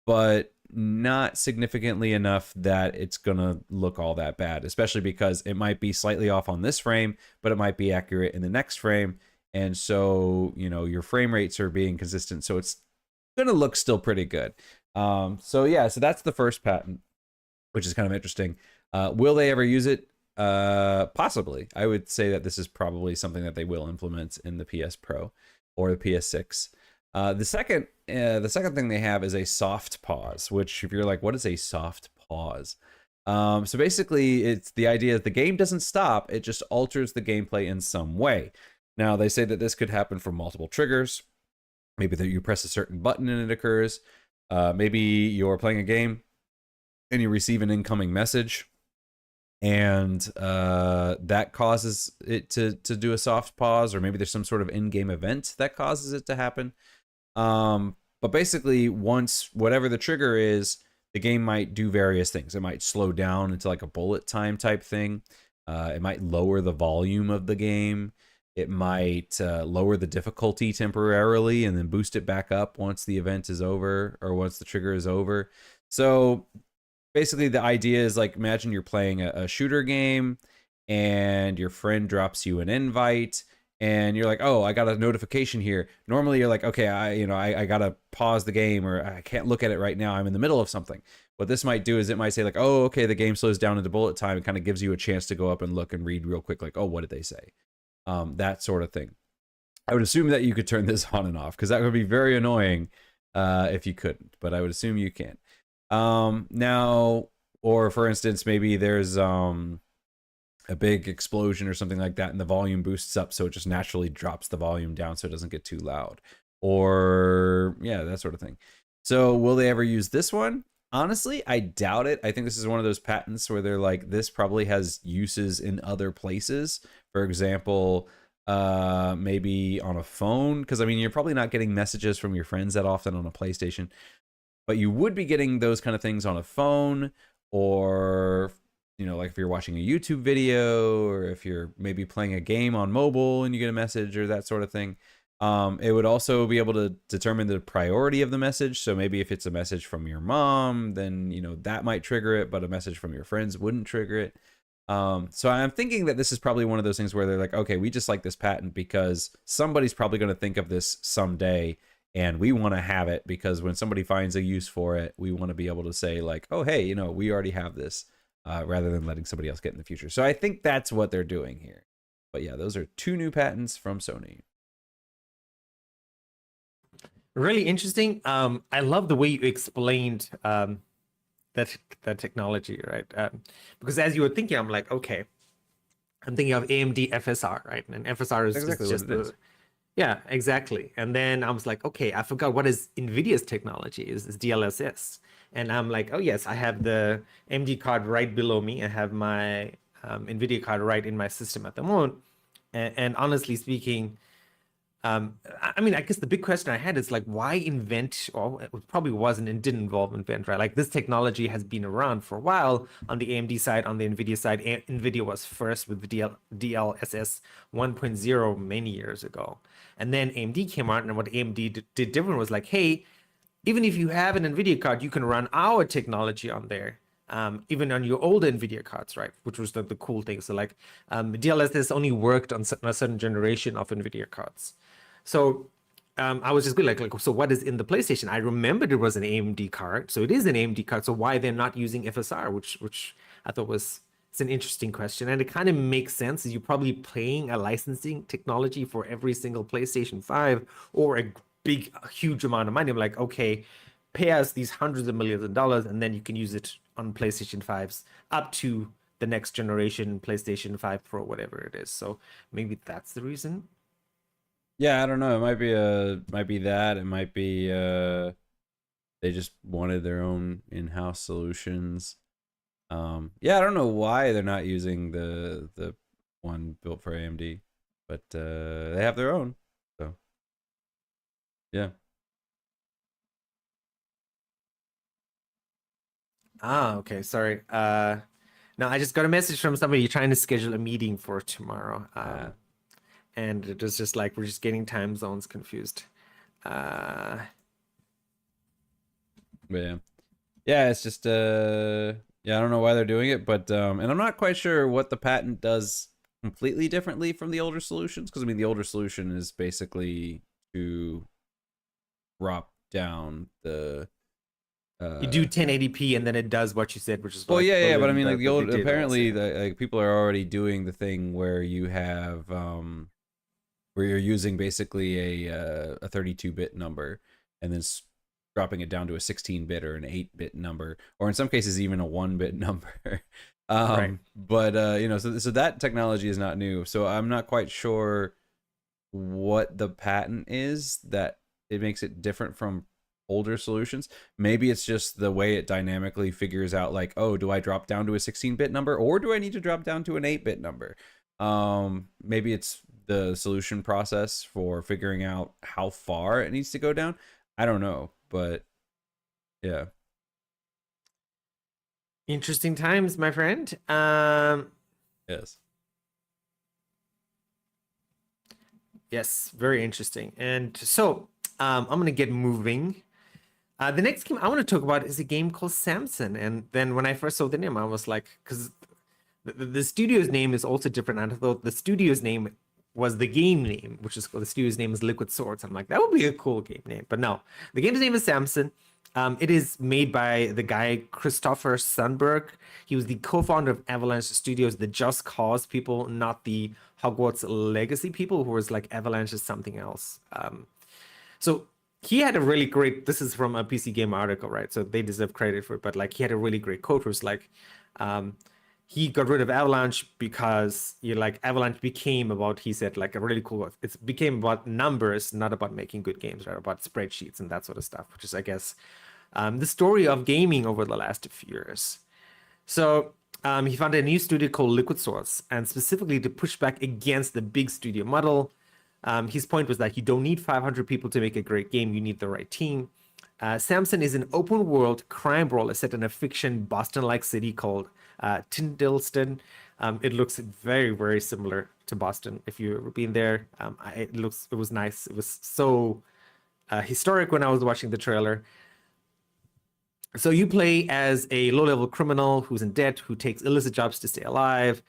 but not significantly enough that it's gonna look all that bad, especially because it might be slightly off on this frame, but it might be accurate in the next frame. And so, you know, your frame rates are being consistent, so it's gonna look still pretty good. So yeah, so that's the first patent, which is kind of interesting. Will they ever use it? Possibly. I would say that this is probably something that they will implement in the PS Pro or the PS6. The second thing they have is a soft pause, which if you're like, what is a soft pause? So basically it's the idea that the game doesn't stop, it just alters the gameplay in some way. Now they say that this could happen from multiple triggers. Maybe that you press a certain button and it occurs. Maybe you're playing a game and you receive an incoming message, and that causes it to do a soft pause, or maybe there's some sort of in-game event that causes it to happen. But basically, once whatever the trigger is, the game might do various things. It might slow down into like a bullet time type thing. It might lower the volume of the game. It might lower the difficulty temporarily and then boost it back up once the event is over, or once the trigger is over. So basically the idea is like, imagine you're playing a shooter game and your friend drops you an invite and you're like, oh, I got a notification here. Normally you're like, okay, I gotta pause the game, or I can't look at it right now, I'm in the middle of something. What this might do is it might say like, oh, okay, the game slows down into bullet time. It kind of gives you a chance to go up and look and read real quick, like, oh, what did they say? That sort of thing. I would assume that you could turn this on and off, because that would be very annoying if you couldn't, but I would assume you can. Now, or for instance, maybe there's a big explosion or something like that and the volume boosts up, so it just naturally drops the volume down so it doesn't get too loud, or yeah, that sort of thing. So will they ever use this one? Honestly, I doubt it. I think this is one of those patents where they're like, this probably has uses in other places. For example, maybe on a phone, because I mean, you're probably not getting messages from your friends that often on a PlayStation, but you would be getting those kind of things on a phone, or, you know, like if you're watching a YouTube video, or if you're maybe playing a game on mobile and you get a message or that sort of thing. It would also be able to determine the priority of the message. So maybe if it's a message from your mom, then, you know, that might trigger it, but a message from your friends wouldn't trigger it. So I'm thinking that this is probably one of those things where they're like, okay, we just like this patent because somebody's probably going to think of this someday, and we want to have it because when somebody finds a use for it, we want to be able to say like, oh, hey, you know, we already have this, rather than letting somebody else get in the future. So I think that's what they're doing here. But yeah, those are 2 new patents from Sony. Really interesting. I love the way you explained that technology, right? Because as you were thinking, I'm like, okay, I'm thinking of AMD FSR, right? And FSR is Exactly just what it is. Yeah, exactly. And then I was like, okay, I forgot what is NVIDIA's technology is DLSS. And I'm like, oh yes, I have the AMD card right below me. I have my NVIDIA card right in my system at the moment. And honestly speaking, I mean, I guess the big question I had is like, why invent, or it probably wasn't and didn't involve invent, right? Like this technology has been around for a while on the AMD side, on the NVIDIA side. NVIDIA was first with the DLSS 1.0 many years ago. And then AMD came out, and what AMD did different was like, hey, even if you have an NVIDIA card, you can run our technology on there. Even on your older NVIDIA cards, right? Which was the cool thing. So like DLSS only worked on a certain generation of NVIDIA cards. So I was just like, so what is in the PlayStation? I remembered it was an AMD card, so it is an AMD card. So why they're not using FSR, which I thought was it's an interesting question, and it kind of makes sense. You're probably paying a licensing technology for every single PlayStation 5 or a big, huge amount of money. I'm like, okay, pay us these hundreds of millions of dollars, and then you can use it on PlayStation 5s up to the next generation PlayStation 5 Pro, whatever it is. So maybe that's the reason. Yeah, I don't know. It might be that. It might be they just wanted their own in-house solutions. Yeah, I don't know why they're not using the one built for AMD, but they have their own. So yeah. Ah, okay. Sorry. No, I just got a message from somebody trying to schedule a meeting for tomorrow. And it was just like we're just getting time zones confused. But yeah. Yeah, it's just yeah, I don't know why they're doing it, but and I'm not quite sure what the patent does completely differently from the older solutions, because I mean the older solution is basically to drop down the you do 1080p and then it does what you said, which is well, like yeah, but I literally mean, like does the what old they did apparently, also. like people are already doing the thing where you have where you're using basically a 32-bit number and then dropping it down to a 16-bit or an 8-bit number, or in some cases even a 1-bit number. Right. But you know, so that technology is not new. So I'm not quite sure what the patent is that it makes it different from older solutions. Maybe it's just the way it dynamically figures out, like, oh, do I drop down to a 16-bit number or do I need to drop down to an 8-bit number? Maybe it's the solution process for figuring out how far it needs to go down. I don't know, but yeah. Interesting times, my friend. Yes. Yes, very interesting. And so I'm gonna get moving. The next game I want to talk about is a game called Samson. And then when I first saw the name, I was like, because the studio's name is also different. And I thought the studio's name was the game name, which is the studio's name is Liquid Swords. I'm like, that would be a cool game name. But no, the game's name is Samson. It is made by the guy Christopher Sundberg. He was the co-founder of Avalanche Studios, the Just Cause people, not the Hogwarts Legacy people, who was like Avalanche is something else. So he had a really great, this is from a PC Gamer article, right? So they deserve credit for it, but like he had a really great quote where it's like, he got rid of Avalanche because you like Avalanche became about, he said like a really cool, it became about numbers, not about making good games, right? About spreadsheets and that sort of stuff, which is, I guess, the story of gaming over the last few years. So he founded a new studio called Liquid Source, and specifically to push back against the big studio model. His point was that you don't need 500 people to make a great game, you need the right team. Samson is an open world crime brawler set in a fiction Boston like city called Tyndallston. It looks very, very similar to Boston. If you've ever been there, it was nice. It was so historic when I was watching the trailer. So you play as a low-level criminal who's in debt, who takes illicit jobs to stay alive.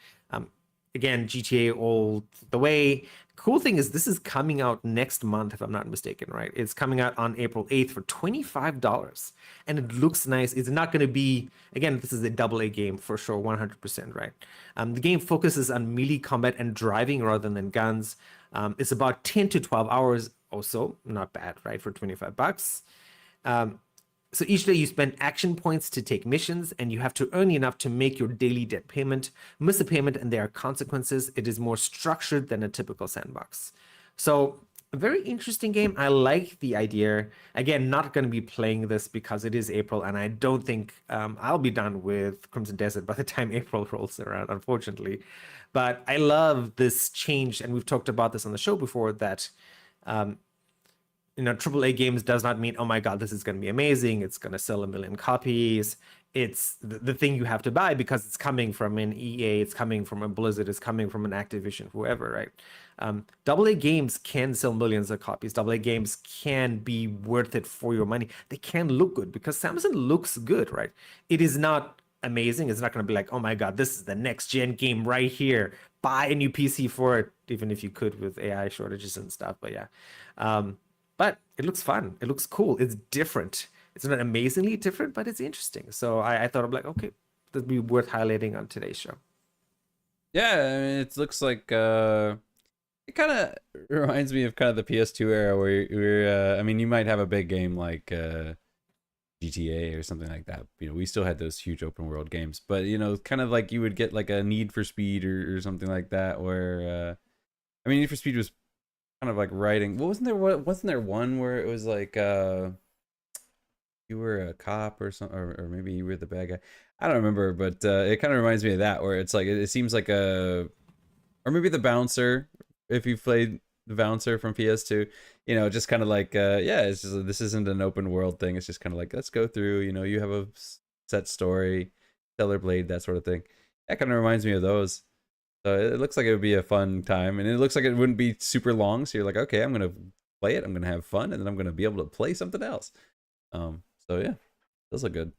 Again, GTA all the way. Cool thing is this is coming out next month, if I'm not mistaken, right? It's coming out on April 8th for $25. And it looks nice. It's not going to be, again, this is a AA game for sure, 100%, right? The game focuses on melee combat and driving rather than guns. It's about 10 to 12 hours also. Not bad, right? For $25. So each day you spend action points to take missions, and you have to earn enough to make your daily debt payment. Miss a payment and there are consequences. It is more structured than a typical sandbox. So a very interesting game. I like the idea. Again, not going to be playing this because it is April, and I don't think I'll be done with Crimson Desert by the time April rolls around, unfortunately. But I love this change, and we've talked about this on the show before, that AAA games does not mean, oh my God, this is going to be amazing. It's going to sell 1 million copies. It's the thing you have to buy because it's coming from an EA, it's coming from a Blizzard, it's coming from an Activision, whoever, right? AA games can sell millions of copies. AA games can be worth it for your money. They can look good because Samson looks good, right? It is not amazing. It's not going to be like, oh my God, this is the next gen game right here. Buy a new PC for it, even if you could with AI shortages and stuff. But yeah. but it looks fun. It looks cool. It's different. It's not amazingly different, but it's interesting. So I thought I'm like, okay, that'd be worth highlighting on today's show. Yeah, I mean, it looks like it kind of reminds me of kind of the PS2 era where I mean, you might have a big game like GTA or something like that. You know, we still had those huge open world games, but you know, kind of like you would get like a Need for Speed or something like that, where I mean, Need for Speed was kind of like writing. Wasn't there one where it was like you were a cop or something, or maybe you were the bad guy. I don't remember, but it kind of reminds me of that, where it's like it seems like a, or maybe the bouncer. If you played the bouncer from PS2, you know, just kind of like yeah, it's just, this isn't an open world thing. It's just kind of like, let's go through. You know, you have a set story, Stellar Blade, that sort of thing. That kind of reminds me of those. So it looks like it would be a fun time, and it looks like it wouldn't be super long. So you're like, okay, I'm gonna play it, I'm gonna have fun, and then I'm gonna be able to play something else. So yeah, those look good.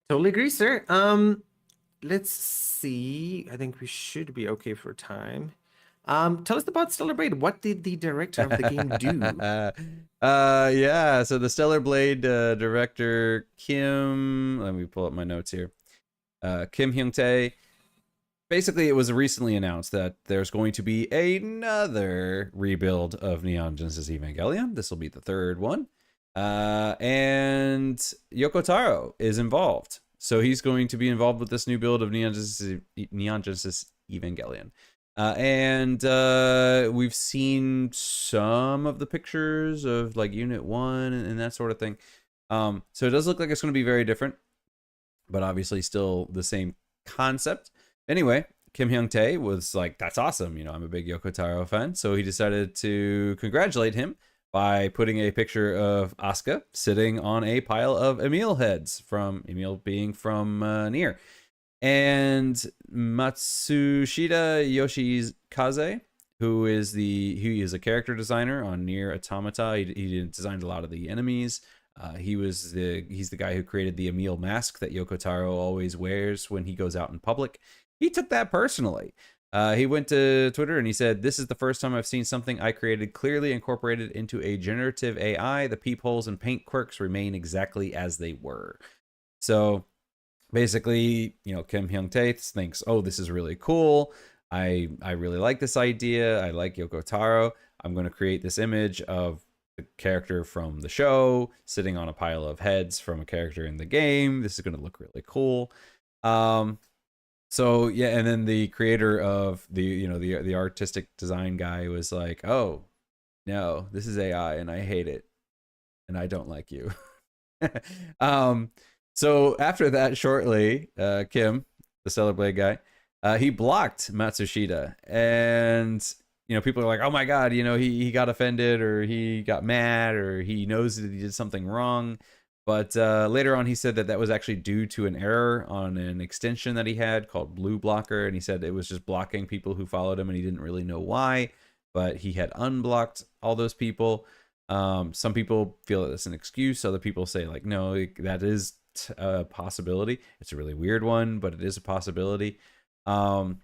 Totally agree, sir. Let's see. I think we should be okay for time. Tell us about Stellar Blade. What did the director of the game do? Yeah, so the Stellar Blade director Kim, let me pull up my notes here. Kim Hyung-tae. Basically, it was recently announced that there's going to be another rebuild of Neon Genesis Evangelion. This will be the third one. And Yoko Taro is involved. So he's going to be involved with this new build of Neon Genesis Evangelion. And we've seen some of the pictures of like Unit 1 and that sort of thing. So it does look like it's going to be very different, but obviously still the same concept. Anyway, Kim Hyung-tae was like, that's awesome. You know, I'm a big Yoko Taro fan. So he decided to congratulate him by putting a picture of Asuka sitting on a pile of Emil heads, from Emil being from Nier. And Matsushita Yoshikaze, who is a character designer on Nier Automata. He designed a lot of the enemies. He's the guy who created the Emil mask that Yoko Taro always wears when he goes out in public. He took that personally. He went to Twitter and he said, "This is the first time I've seen something I created clearly incorporated into a generative AI. The peepholes and paint quirks remain exactly as they were." So basically, you know, Kim Hyung-tae thinks, "Oh, this is really cool. I really like this idea. I like Yoko Taro. I'm going to create this image of the character from the show sitting on a pile of heads from a character in the game. This is going to look really cool." So yeah, and then the creator of the artistic design guy was like, "Oh no, this is AI and I hate it and I don't like you." So after that, shortly, Kim, the Stellar Blade guy, he blocked Matsushita, and you know, people are like, "Oh my god, you know, he got offended or he got mad or he knows that he did something wrong." But later on, he said that was actually due to an error on an extension that he had called Blue Blocker, and he said it was just blocking people who followed him, and he didn't really know why, but he had unblocked all those people. Some people feel that that's an excuse. Other people say like, no, that is a possibility. It's a really weird one, but it is a possibility. But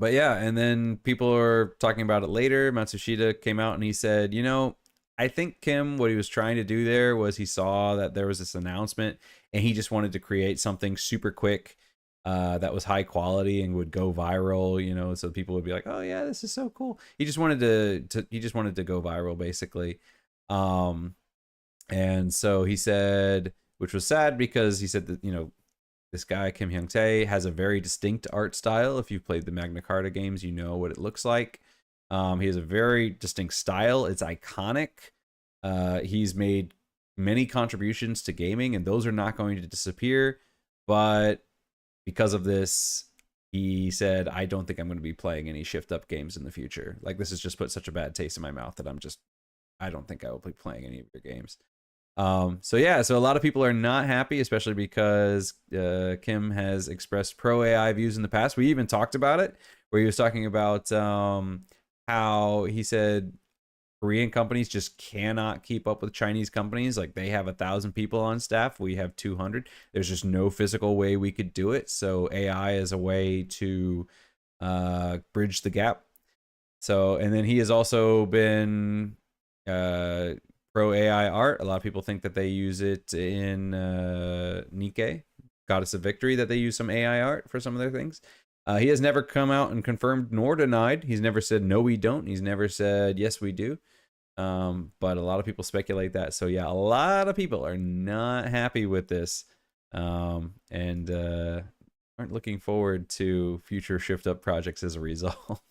yeah, and then people are talking about it later. Matsushita came out and he said, you know, I think Kim, what he was trying to do there was he saw that there was this announcement and he just wanted to create something super quick that was high quality and would go viral, you know, so people would be like, "Oh yeah, this is so cool." He just wanted to go viral basically. And so he said, which was sad because he said that, you know, this guy Kim Hyung-tae has a very distinct art style. If you've played the Magna Carta games, you know what it looks like. He has a very distinct style. It's iconic. He's made many contributions to gaming, and those are not going to disappear. But because of this, he said, "I don't think I'm going to be playing any shift up games in the future. Like, this has just put such a bad taste in my mouth that I don't think I will be playing any of your games." So yeah, so a lot of people are not happy, especially because Kim has expressed pro AI views in the past. We even talked about it, where he was talking about how he said Korean companies just cannot keep up with Chinese companies. Like, they have 1,000 people on staff, we have 200. There's just no physical way we could do it. So AI is a way to bridge the gap. So, and then he has also been pro AI art. A lot of people think that they use it in 𝙎𝙪𝙥𝙥𝙦, Goddess of Victory, that they use some AI art for some of their things. He has never come out and confirmed nor denied. He's never said, no, we don't. He's never said, yes, we do. But a lot of people speculate that. So yeah, a lot of people are not happy with this, and aren't looking forward to future Shift Up projects as a result.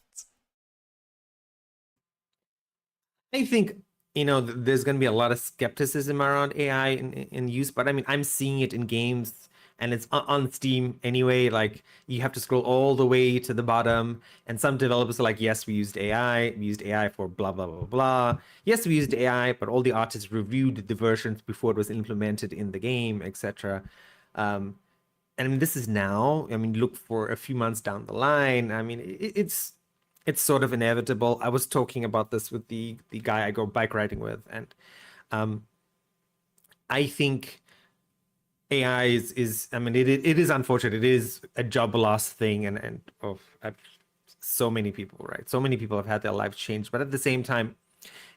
I think, there's going to be a lot of skepticism around AI in use, but I mean, I'm seeing it in games and it's on Steam anyway. Like, you have to scroll all the way to the bottom, and some developers are like, yes, we used AI for blah, blah, blah, blah. Yes, we used AI, but all the artists reviewed the versions before it was implemented in the game, etc. And I mean, this is now. I mean, look for a few months down the line. I mean, it's sort of inevitable. I was talking about this with the guy I go bike riding with, and I think AI is I mean, it is unfortunate. It is a job loss thing, and so many people, right? So many people have had their lives changed, but at the same time,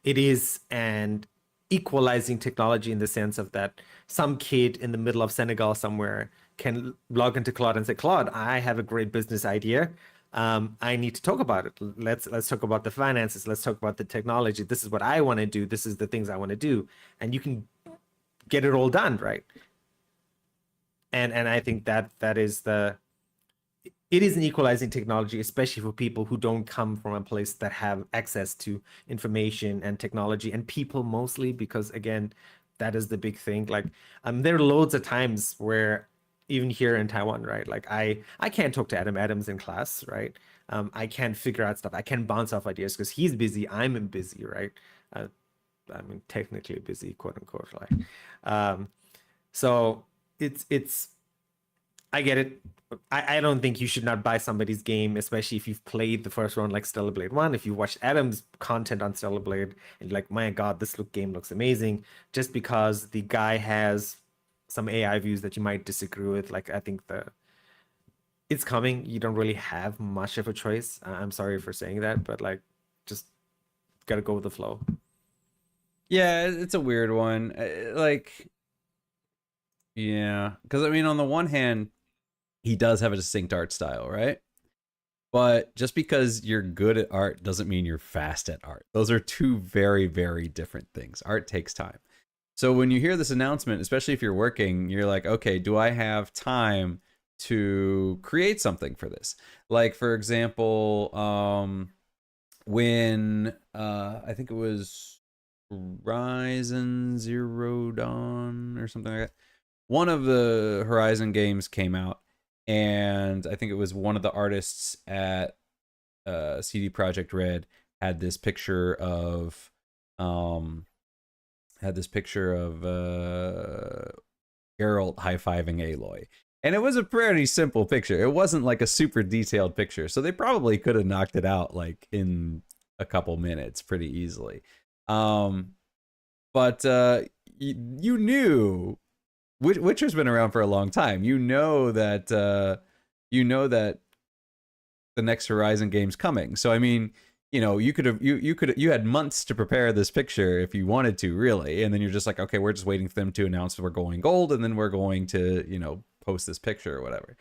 it is an equalizing technology in the sense of that some kid in the middle of Senegal somewhere can log into Claude and say, Claude, I have a great business idea. I need to talk about it. Let's talk about the finances. Let's talk about the technology. This is what I want to do. This is the things I want to do. And you can get it all done, right? And I think that it is an equalizing technology, especially for people who don't come from a place that have access to information and technology, and people mostly, because again, that is the big thing. Like, there are loads of times where even here in Taiwan, right? Like, I can't talk to Adam Adams in class, right? I can't figure out stuff. I can't bounce off ideas because he's busy. I'm busy, right? I mean, technically busy, quote unquote. Like, so it's I get it. I don't think you should not buy somebody's game, especially if you've played the first one like Stellar Blade 1. If you watched Adam's content on Stellar Blade and you're like, my God, this game looks amazing, just because the guy has some AI views that you might disagree with. Like, I think it's coming. You don't really have much of a choice. I'm sorry for saying that, but like, just gotta go with the flow. Yeah, it's a weird one. Like, yeah, because I mean, on the one hand, he does have a distinct art style, right? But just because you're good at art doesn't mean you're fast at art. Those are two very, very different things. Art takes time. So when you hear this announcement, especially if you're working, you're like, okay, do I have time to create something for this? Like, for example, when I think it was Horizon Zero Dawn or something like that, one of the Horizon games came out, and I think it was one of the artists at CD Projekt Red had this picture of Geralt high-fiving Aloy. And it was a pretty simple picture. It wasn't like a super detailed picture. So they probably could have knocked it out like in a couple minutes pretty easily. But you knew Witcher's been around for a long time. You know that the next Horizon game's coming. So I mean, you had months to prepare this picture if you wanted to, really. And then you're just like, okay, we're just waiting for them to announce that we're going gold, and then we're going to, post this picture or whatever.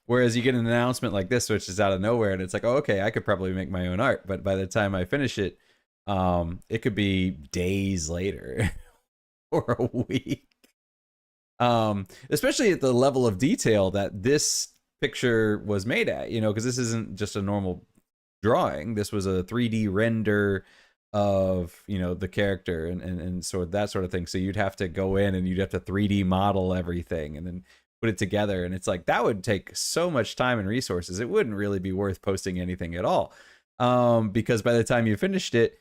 Whereas you get an announcement like this, which is out of nowhere, and it's like, oh, okay, I could probably make my own art. But by the time I finish it, it could be days later or a week. Especially at the level of detail that this picture was made at, because this isn't just a normal drawing. This was a 3D render of, the character and sort of that sort of thing. So you'd have to go in and you'd have to 3D model everything and then put it together. And it's like, that would take so much time and resources. It wouldn't really be worth posting anything at all. Because by the time you finished it,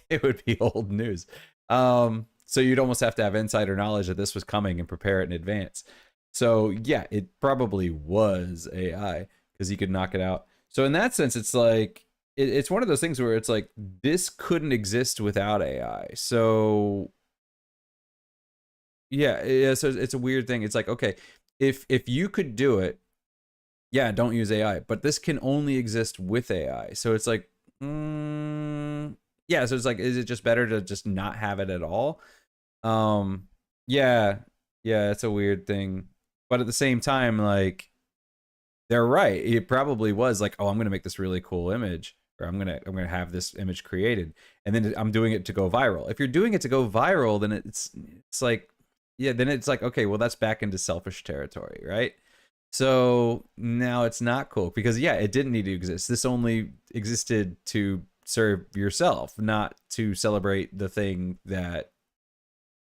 it would be old news. So you'd almost have to have insider knowledge that this was coming and prepare it in advance. So yeah, it probably was AI because he could knock it out. So in that sense, it's like, it's one of those things where it's like, this couldn't exist without AI. So yeah, so it's a weird thing. It's like, okay, if you could do it, yeah, don't use AI, but this can only exist with AI. So it's like, yeah, so it's like, is it just better to just not have it at all? Yeah, yeah, it's a weird thing. But at the same time, like, they're right. It probably was like, oh, I'm gonna make this really cool image, or I'm gonna have this image created, and then I'm doing it to go viral. If you're doing it to go viral, then it's like, yeah, then it's like, okay, well, that's back into selfish territory, right? So now it's not cool because, yeah, it didn't need to exist. This only existed to serve yourself, not to celebrate the thing that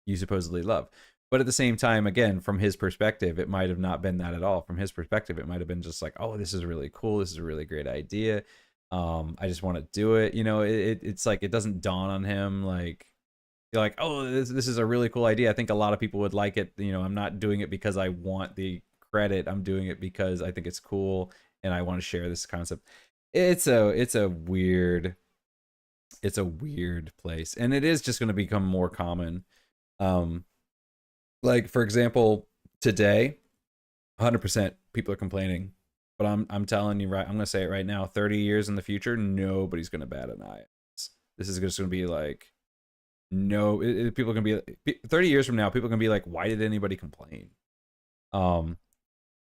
you supposedly love. But at the same time, again, from his perspective, it might have not been that at all. From his perspective, it might have been just like, oh, this is really cool. This is a really great idea. I just want to do it. You know, it's like, it doesn't dawn on him like, you're like, oh, this is a really cool idea. I think a lot of people would like it. You know, I'm not doing it because I want the credit. I'm doing it because I think it's cool and I want to share this concept. It's a weird place, and it is just going to become more common. Like, for example, today, 100% people are complaining, but I'm telling you, right, I'm going to say it right now, 30 years in the future, nobody's going to bat an eye. This is just going to be like, no, people can be 30 years from now, people can be like, why did anybody complain? Because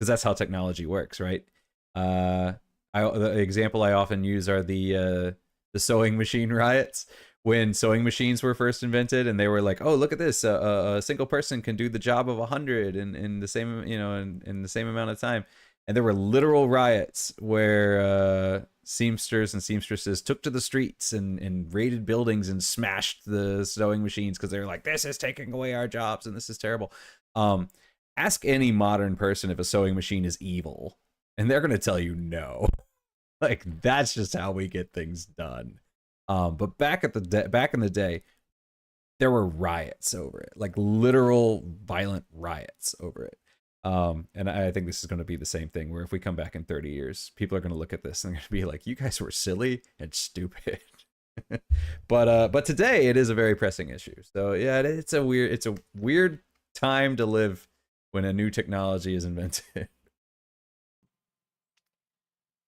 that's how technology works, right? The example I often use are the sewing machine riots. When sewing machines were first invented, and they were like, oh, look at this, a single person can do the job of 100 in the same, you know, in the same amount of time. And there were literal riots where seamsters and seamstresses took to the streets and raided buildings and smashed the sewing machines because they were like, this is taking away our jobs and this is terrible. Ask any modern person if a sewing machine is evil, and they're going to tell you no. Like, that's just how we get things done. But back in the day, there were riots over it, like literal violent riots over it. And I think this is going to be the same thing, where if we come back in 30 years, people are going to look at this and they're going to be like, you guys were silly and stupid. But today it is a very pressing issue. So yeah, it's a weird time to live when a new technology is invented.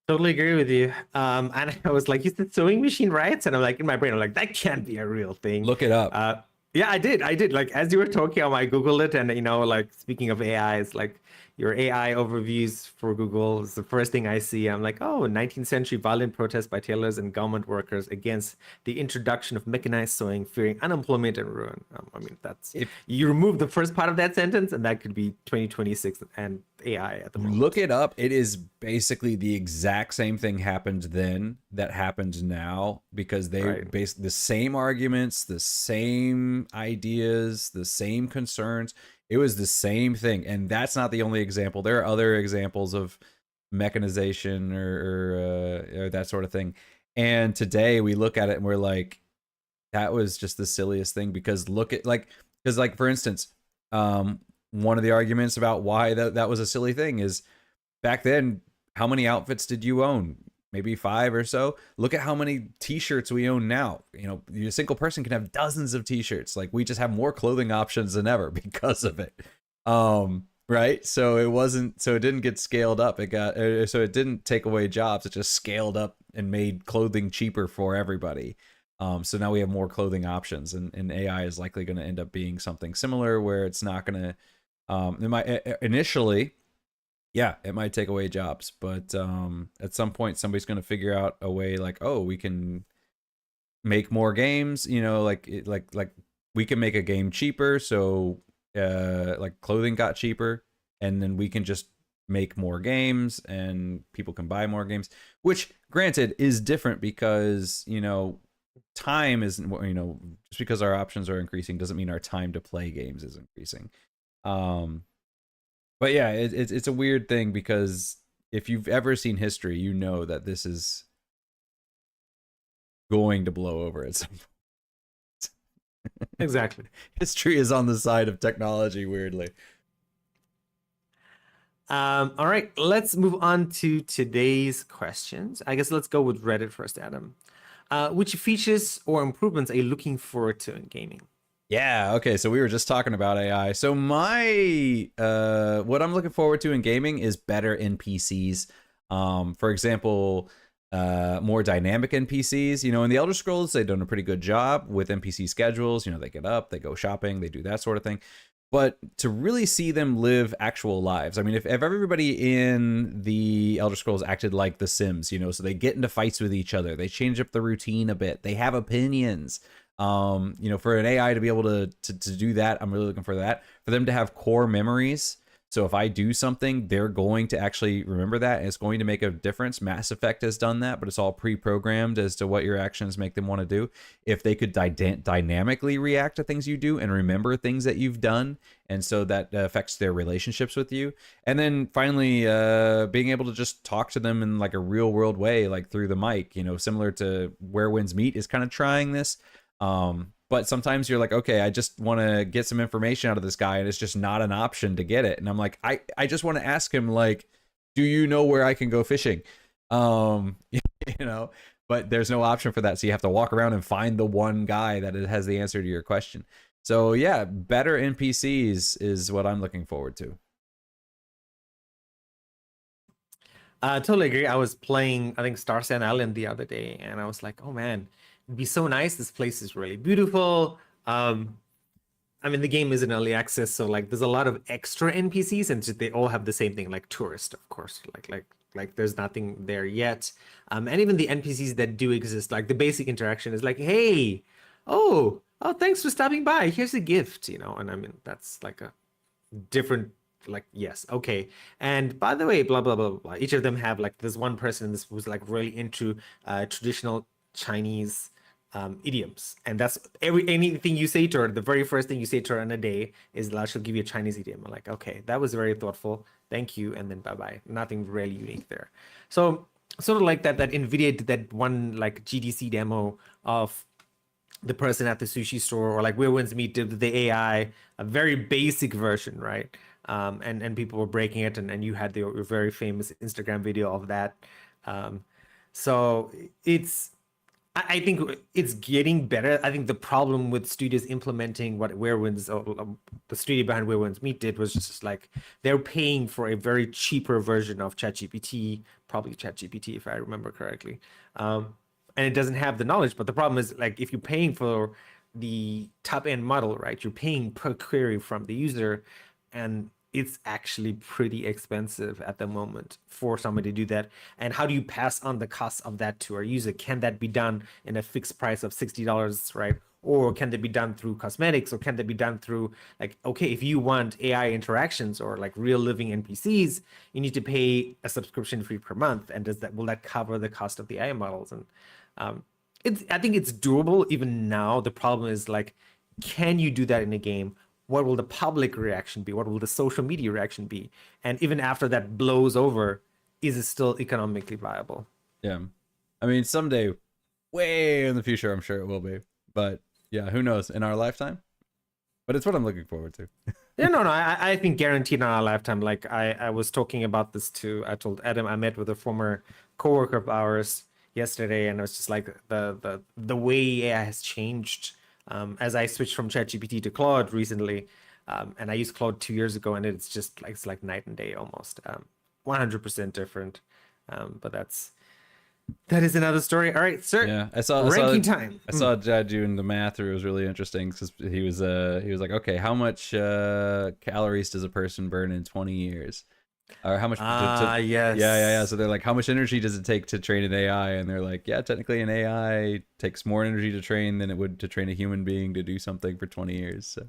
Totally agree with you. And I was like, you said sewing machine riots? And I'm like, in my brain, I'm like, that can't be a real thing. Look it up. Yeah, I did. Like, as you were talking, I Googled it. And, you know, like, speaking of AI, it's like your AI overviews for Google is the first thing I see. I'm like, oh, 19th century violent protest by tailors and government workers against the introduction of mechanized sewing, fearing unemployment and ruin. I mean, that's, you remove the first part of that sentence, and that could be 2026 and AI at the moment. Look it up. It is basically the exact same thing happened then that happens now, because they based the same arguments, the same ideas, the same concerns. It was the same thing. And that's not the only example. There are other examples of mechanization or that sort of thing. And today we look at it and we're like, that was just the silliest thing, because look at because for instance, one of the arguments about why that was a silly thing is, back then, how many outfits did you own? Maybe 5 or so. Look at how many t-shirts we own now. You know, a single person can have dozens of t-shirts. Like, we just have more clothing options than ever because of it. Right? So it didn't get scaled up. So it didn't take away jobs. It just scaled up and made clothing cheaper for everybody. So now we have more clothing options, and AI is likely going to end up being something similar, where it's not going to, it might initially, yeah, it might take away jobs, but at some point somebody's going to figure out a way, like, oh, we can make more games, you know, like we can make a game cheaper, so like clothing got cheaper, and then we can just make more games and people can buy more games, which granted is different, because, you know, time isn't, you know, just because our options are increasing doesn't mean our time to play games is increasing. But yeah, it's a weird thing, because if you've ever seen history, you know that this is going to blow over at some point. Exactly. History is on the side of technology, weirdly. All right, let's move on to today's questions. I guess let's go with Reddit first, Adam. Which features or improvements are you looking forward to in gaming? Yeah, okay, so we were just talking about AI. So my what I'm looking forward to in gaming is better NPCs. For example, more dynamic NPCs. You know, in the Elder Scrolls, they've done a pretty good job with NPC schedules. You know, they get up, they go shopping, they do that sort of thing. But to really see them live actual lives, I mean, if everybody in the Elder Scrolls acted like The Sims, you know, so they get into fights with each other, they change up the routine a bit, they have opinions. You know, for an AI to be able to do that, I'm really looking for that. For them to have core memories. So if I do something, they're going to actually remember that, and it's going to make a difference. Mass Effect has done that, but it's all pre-programmed as to what your actions make them want to do. If they could dynamically react to things you do and remember things that you've done, and so that affects their relationships with you. And then finally, being able to just talk to them in like a real world way, like through the mic, you know, similar to Where Winds Meet is kind of trying this. But sometimes you're like, okay, I just want to get some information out of this guy, and it's just not an option to get it. And I'm like, I just want to ask him, like, do you know where I can go fishing? You know, but there's no option for that. So you have to walk around and find the one guy that has the answer to your question. So yeah, better NPCs is what I'm looking forward to. Totally agree. I was playing, I think, Star Sand Island the other day, and I was like, oh man, it'd be so nice. This place is really beautiful. I mean, the game is in early access, so like there's a lot of extra NPCs, and they all have the same thing, like tourist, of course. Like there's nothing there yet. And even the NPCs that do exist, like the basic interaction is like, hey, oh, thanks for stopping by. Here's a gift, you know. And I mean, that's like a different, like, yes, okay. And by the way, blah blah blah blah. Each of them have like this one person in this who's like really into traditional Chinese idioms, and that's anything you say to her. The very first thing you say to her in a day is that she'll give you a Chinese idiom. I'm like, okay, that was very thoughtful. Thank you, and then bye bye. Nothing really unique there. So sort of like that Nvidia did that one like GDC demo of the person at the sushi store, or like Where Winds Meet did the AI, a very basic version, right? And people were breaking it, and you had your very famous Instagram video of that. So I think it's getting better. I think the problem with studios implementing what the studio behind Where Winds Meet did was just like they're paying for a very cheaper version of ChatGPT, probably ChatGPT if I remember correctly, and it doesn't have the knowledge. But the problem is, like, if you're paying for the top end model, right, you're paying per query from the user, and it's actually pretty expensive at the moment for somebody to do that. And how do you pass on the cost of that to our user? Can that be done in a fixed price of $60, right? Or can that be done through cosmetics? Or can that be done through, like, okay, if you want AI interactions or like real living NPCs, you need to pay a subscription fee per month. And will that cover the cost of the AI models? And I think it's doable even now. The problem is, like, can you do that in a game? What will the public reaction be? What will the social media reaction be? And even after that blows over, is it still economically viable? Yeah. I mean, someday, way in the future, I'm sure it will be. But yeah, who knows? In our lifetime? But it's what I'm looking forward to. Yeah, no, I think guaranteed in our lifetime. Like I was talking about this too. I told Adam, I met with a former coworker of ours yesterday, and it was just like the way AI has changed. As I switched from ChatGPT to Claude recently, and I used Claude 2 years ago, and it's like night and day almost, 100% different. But that is another story. All right, sir. Yeah, I saw time. I saw Jad doing the math through. It was really interesting because he was like, okay, how much calories does a person burn in 20 years? Or how much? Yes. Yeah. So they're like, how much energy does it take to train an AI? And they're like, yeah, technically an AI takes more energy to train than it would to train a human being to do something for 20 years. So,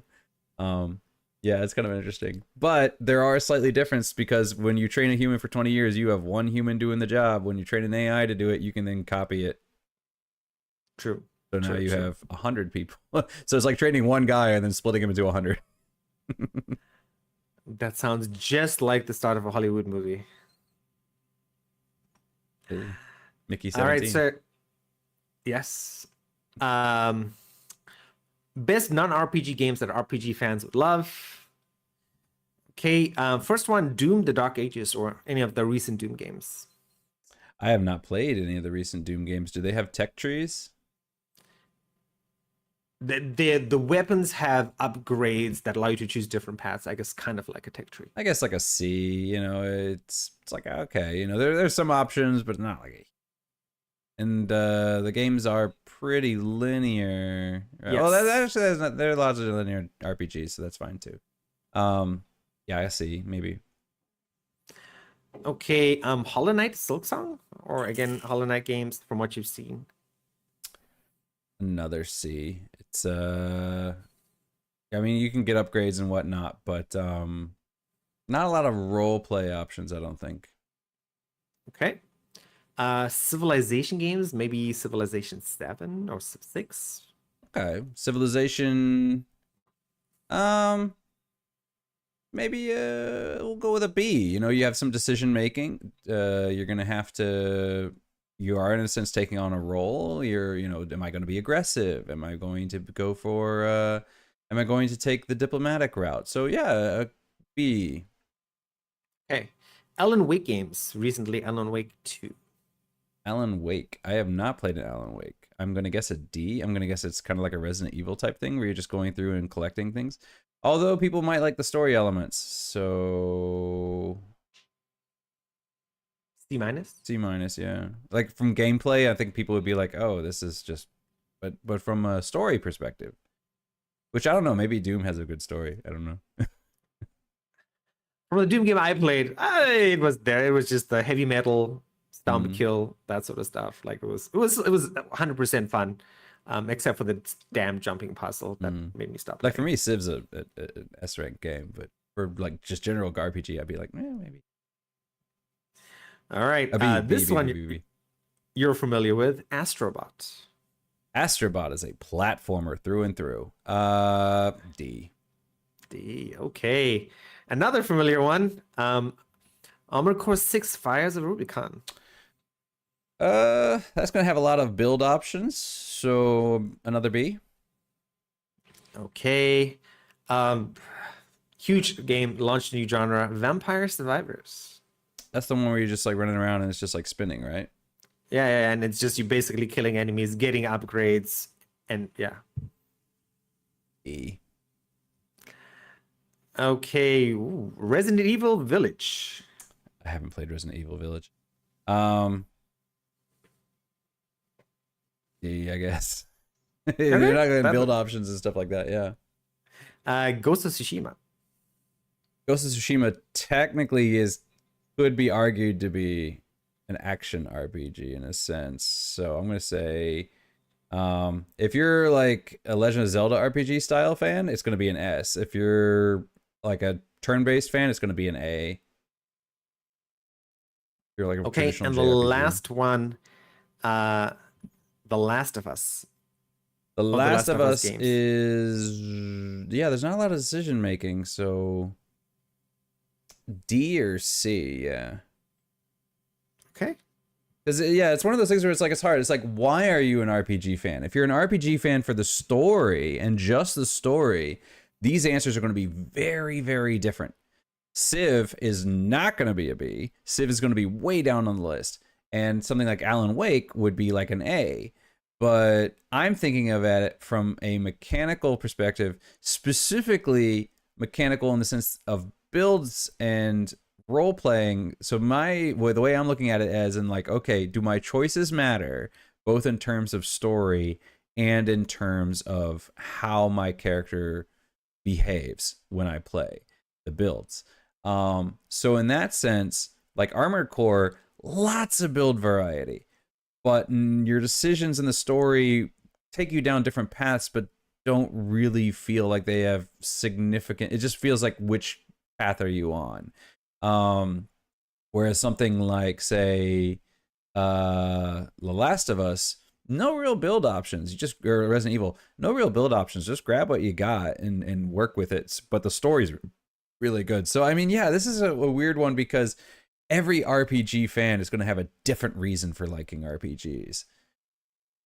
yeah, it's kind of interesting. But there are slightly difference because when you train a human for 20 years, you have one human doing the job. When you train an AI to do it, you can then copy it. True. So now you have 100 people. So it's like training one guy and then splitting him into 100. That sounds just like the start of a Hollywood movie. Mickey 17. All right, sir. Yes. Best non-RPG games that RPG fans would love. Okay, first one, Doom, The Dark Ages, or any of the recent Doom games. I have not played any of the recent Doom games. Do they have tech trees? The weapons have upgrades that allow you to choose different paths. I guess kind of like a tech tree. I guess like a C, you know, it's like okay, you know, there's some options, but not like a, and the games are pretty linear. Well, that Yes. actually that's not, they're largely linear RPGs, so that's fine too. Yeah, I see, maybe. Okay. Hollow Knight, Silksong, or again Hollow Knight games from what you've seen. Another C. It's I mean, you can get upgrades and whatnot, but not a lot of role play options, I don't think. Okay. Civilization games, maybe Civilization 7 or 6. Okay, Civilization. Um, maybe we'll go with a B. You know, you have some decision making. You're gonna have to. You are in a sense taking on a role. You're, you know, am I going to be aggressive? Am I going to go for? Am I going to take the diplomatic route? So yeah, a B. Okay. Alan Wake games, recently Alan Wake 2. Alan Wake. I have not played an Alan Wake. I'm gonna guess a D. I'm gonna guess it's kind of like a Resident Evil type thing where you're just going through and collecting things. Although people might like the story elements, so C minus. C minus, yeah. Like from gameplay, I think people would be like, "Oh, this is just," but from a story perspective, which I don't know, maybe Doom has a good story. I don't know. From the Doom game I played, it was there. It was just the heavy metal, stomp Mm. kill, that sort of stuff. Like it was 100% fun, except for the damn jumping puzzle that made me stop. Like for playing. me, Civ's a S rank game, but for like just general RPG, I'd be like, maybe All right, a B. this one you're familiar with, Astrobot. Astrobot is a platformer through and through. D. D. Okay, another familiar one. Armored Core 6: Fires of Rubicon. That's gonna have a lot of build options, so another B. Okay, huge game, launched a new genre, Vampire Survivors. That's the one where you're just like running around and it's just like spinning, right? Yeah, and it's just you basically killing enemies, getting upgrades, and yeah. E. Okay, ooh, Resident Evil Village. I haven't played Resident Evil Village. E, I guess. They're not gonna build options and stuff like that, yeah. Ghost of Tsushima. Ghost of Tsushima technically could be argued to be an action RPG in a sense. So I'm gonna say, if you're like a Legend of Zelda RPG style fan, it's gonna be an S. If you're like a turn-based fan, it's gonna be an A. If you're like a Okay, traditional and the JRPG. last one, The Last of Us. The Last of Us games. is, yeah, there's not a lot of decision making, so D or C, yeah. Okay. Because, yeah, it's one of those things where it's like, it's hard. It's like, why are you an RPG fan? If you're an RPG fan for the story and just the story, these answers are going to be very, very different. Civ is not going to be a B. Civ is going to be way down on the list. And something like Alan Wake would be like an A. But I'm thinking of it from a mechanical perspective, specifically mechanical in the sense of builds and role playing. So the way I'm looking at it as in like, okay, do my choices matter both in terms of story and in terms of how my character behaves when I play the builds? So in that sense, like Armored Core, lots of build variety, but your decisions in the story take you down different paths, but don't really feel like they have significant. It just feels like, which path are you on? Whereas something like, say, The Last of Us, no real build options. Or Resident Evil, no real build options. Just grab what you got and work with it. But the story's really good. So I mean, yeah, this is a weird one because every RPG fan is going to have a different reason for liking RPGs.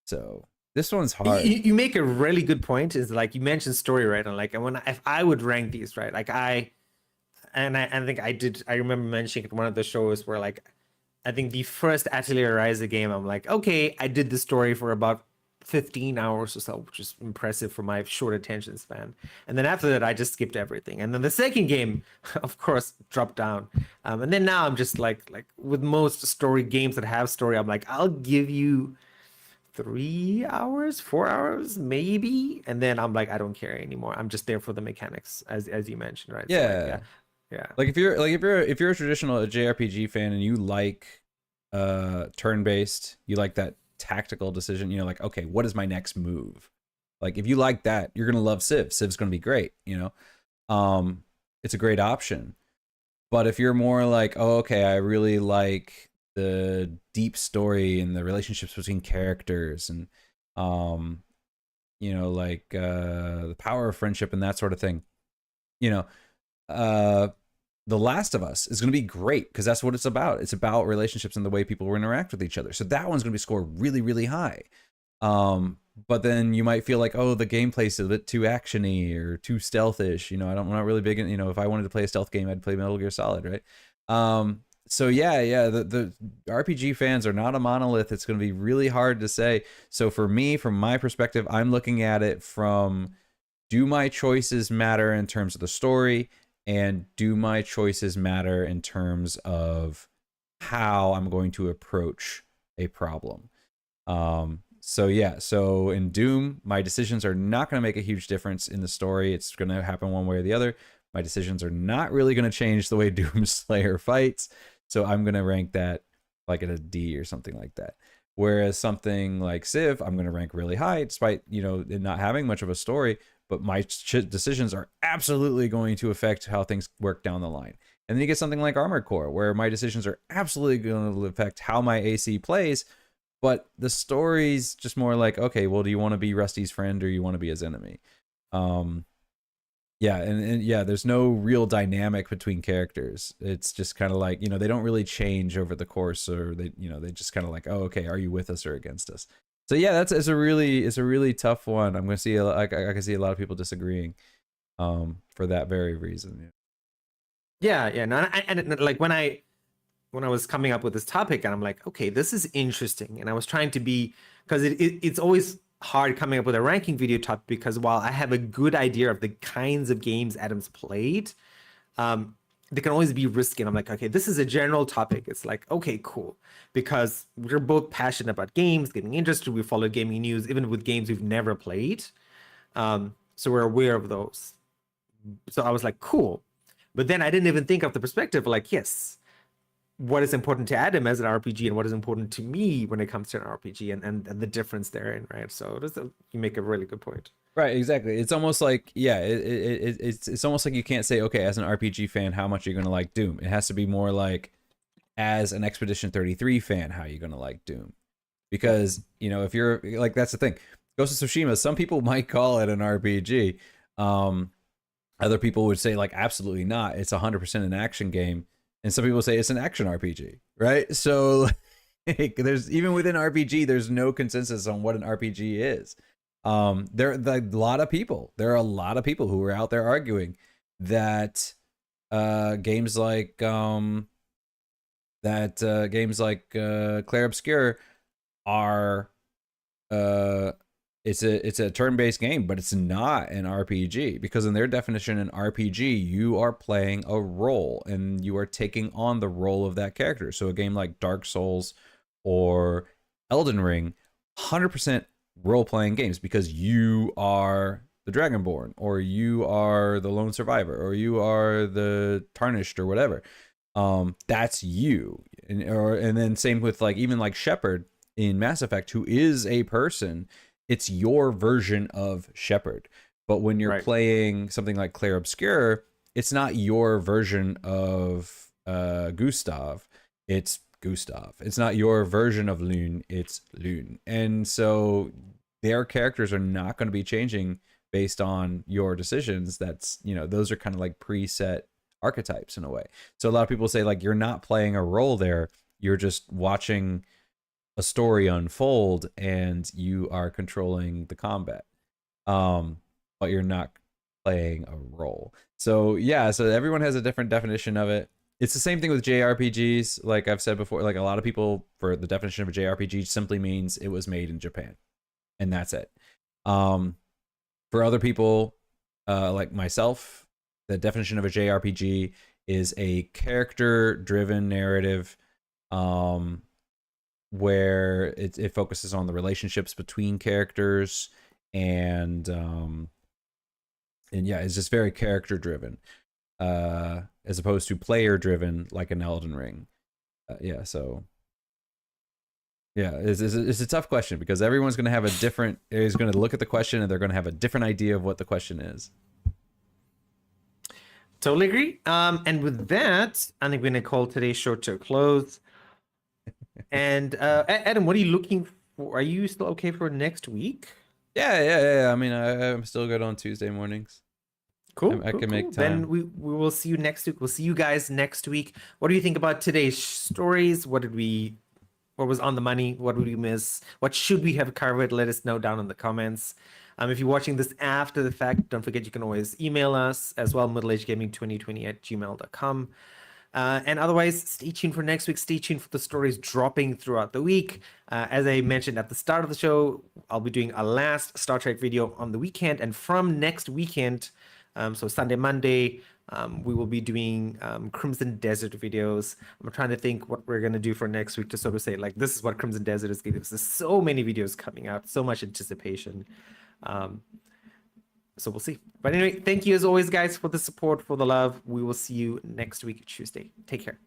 So this one's hard. You make a really good point. Is like you mentioned story, right? And like if I would rank these, right? Like I think I did. I remember mentioning at one of the shows where like I think the first Atelier Ryza game, I'm like, okay, I did the story for about 15 hours or so, which is impressive for my short attention span. And then after that, I just skipped everything. And then the second game, of course, dropped down. And then now I'm just like with most story games that have story, I'm like, I'll give you 3 hours, 4 hours, maybe. And then I'm like, I don't care anymore. I'm just there for the mechanics, as you mentioned, right? So, like, Yeah. yeah. Like if you're a traditional JRPG fan and you like turn-based, you like that tactical decision, you know, like, okay, what is my next move? Like if you like that, you're gonna love Civ. Civ's gonna be great, you know. It's a great option. But if you're more like, oh, okay, I really like the deep story and the relationships between characters and you know, like the power of friendship and that sort of thing, you know, The Last of Us is going to be great because that's what it's about. It's about relationships and the way people interact with each other. So that one's going to be scored really, really high. But then you might feel like, oh, the gameplay's a bit too actiony or too stealthish. You know, I'm not really big in, you know, if I wanted to play a stealth game, I'd play Metal Gear Solid, right? So yeah, the RPG fans are not a monolith. It's going to be really hard to say. So for me, from my perspective, I'm looking at it from, do my choices matter in terms of the story? And do my choices matter in terms of how I'm going to approach a problem? So yeah, so in Doom, my decisions are not going to make a huge difference in the story. It's going to happen one way or the other. My decisions are not really going to change the way Doom Slayer fights. So I'm going to rank that like at a D or something like that. Whereas something like Civ, I'm going to rank really high, despite, you know, it not having much of a story. But my decisions are absolutely going to affect how things work down the line. And then you get something like Armored Core, where my decisions are absolutely going to affect how my AC plays, but the story's just more like, okay, well, do you want to be Rusty's friend or you want to be his enemy? Yeah, and yeah, there's no real dynamic between characters. It's just kind of like, you know, they don't really change over the course, or they, you know, they just kind of like, oh, okay, are you with us or against us? So yeah, it's a really tough one. I'm gonna see I can see a lot of people disagreeing, for that very reason. Yeah. No, and like when I was coming up with this topic, and I'm like, okay, this is interesting, and I was trying to be, because it's always hard coming up with a ranking video topic, because while I have a good idea of the kinds of games Adam's played, they can always be risky. And I'm like, okay, this is a general topic. It's like, okay, cool. Because we're both passionate about games, getting interested. We follow gaming news, even with games we've never played. So we're aware of those. So I was like, cool. But then I didn't even think of the perspective, like, yes, what is important to Adam as an RPG and what is important to me when it comes to an RPG, and the difference therein, right? So you make a really good point. Right, exactly. It's almost like, yeah, it's almost like you can't say, okay, as an RPG fan, how much are you going to like Doom? It has to be more like, as an Expedition 33 fan, how are you going to like Doom? Because, you know, if you're, like, that's the thing. Ghost of Tsushima, some people might call it an RPG. Other people would say, like, absolutely not. It's 100% an action game. And some people say it's an action RPG, right? So, like, there's, even within RPG, there's no consensus on what an RPG is. There are a lot of people who are out there arguing that games like Clair Obscur are it's a turn-based game, but it's not an RPG, because in their definition, an RPG, you are playing a role and you are taking on the role of that character. So a game like Dark Souls or Elden Ring, 100% role-playing games, because you are the Dragonborn, or you are the lone survivor, or you are the Tarnished, or whatever. That's you. And then same with, like, even like Shepard in Mass Effect, who is a person. It's your version of Shepard. But when you're playing something like Clair Obscur, it's not your version of Gustav. It's Gustav. It's not your version of Lune. It's Lune. And so their characters are not going to be changing based on your decisions. That's, you know, those are kind of like preset archetypes in a way. So a lot of people say, like, you're not playing a role there. You're just watching a story unfold and you are controlling the combat. But you're not playing a role. So yeah, so everyone has a different definition of it. It's the same thing with JRPGs. Like I've said before, like, a lot of people, for the definition of a JRPG, simply means it was made in Japan. and that's it. For other people, like myself, the definition of a JRPG is a character-driven narrative, where it focuses on the relationships between characters, and yeah, it's just very character-driven, as opposed to player-driven like an Elden Ring. Yeah, so yeah, it's a tough question because everyone's going to have a different, is going to look at the question and they're going to have a different idea of what the question is. Totally agree. And with that, I think we're going to call today's show to a close. And Adam, what are you looking for? Are you still okay for next week? Yeah. I mean, I'm still good on Tuesday mornings. Cool. I can make time. Then we will see you next week. We'll see you guys next week. What do you think about today's stories? What was on the money? What did we miss? What should we have covered? Let us know down in the comments. If you're watching this after the fact, don't forget you can always email us as well, middleagedgaming2020@gmail.com. And otherwise, stay tuned for next week. Stay tuned for the stories dropping throughout the week. As I mentioned at the start of the show, I'll be doing a last Star Trek video on the weekend. And from next weekend, so Sunday, Monday, we will be doing Crimson Desert videos. I'm trying to think what we're going to do for next week to sort of say, like, this is what Crimson Desert is going to do. There's so many videos coming out, so much anticipation. So we'll see. But anyway, thank you as always, guys, for the support, for the love. We will see you next week, Tuesday. Take care.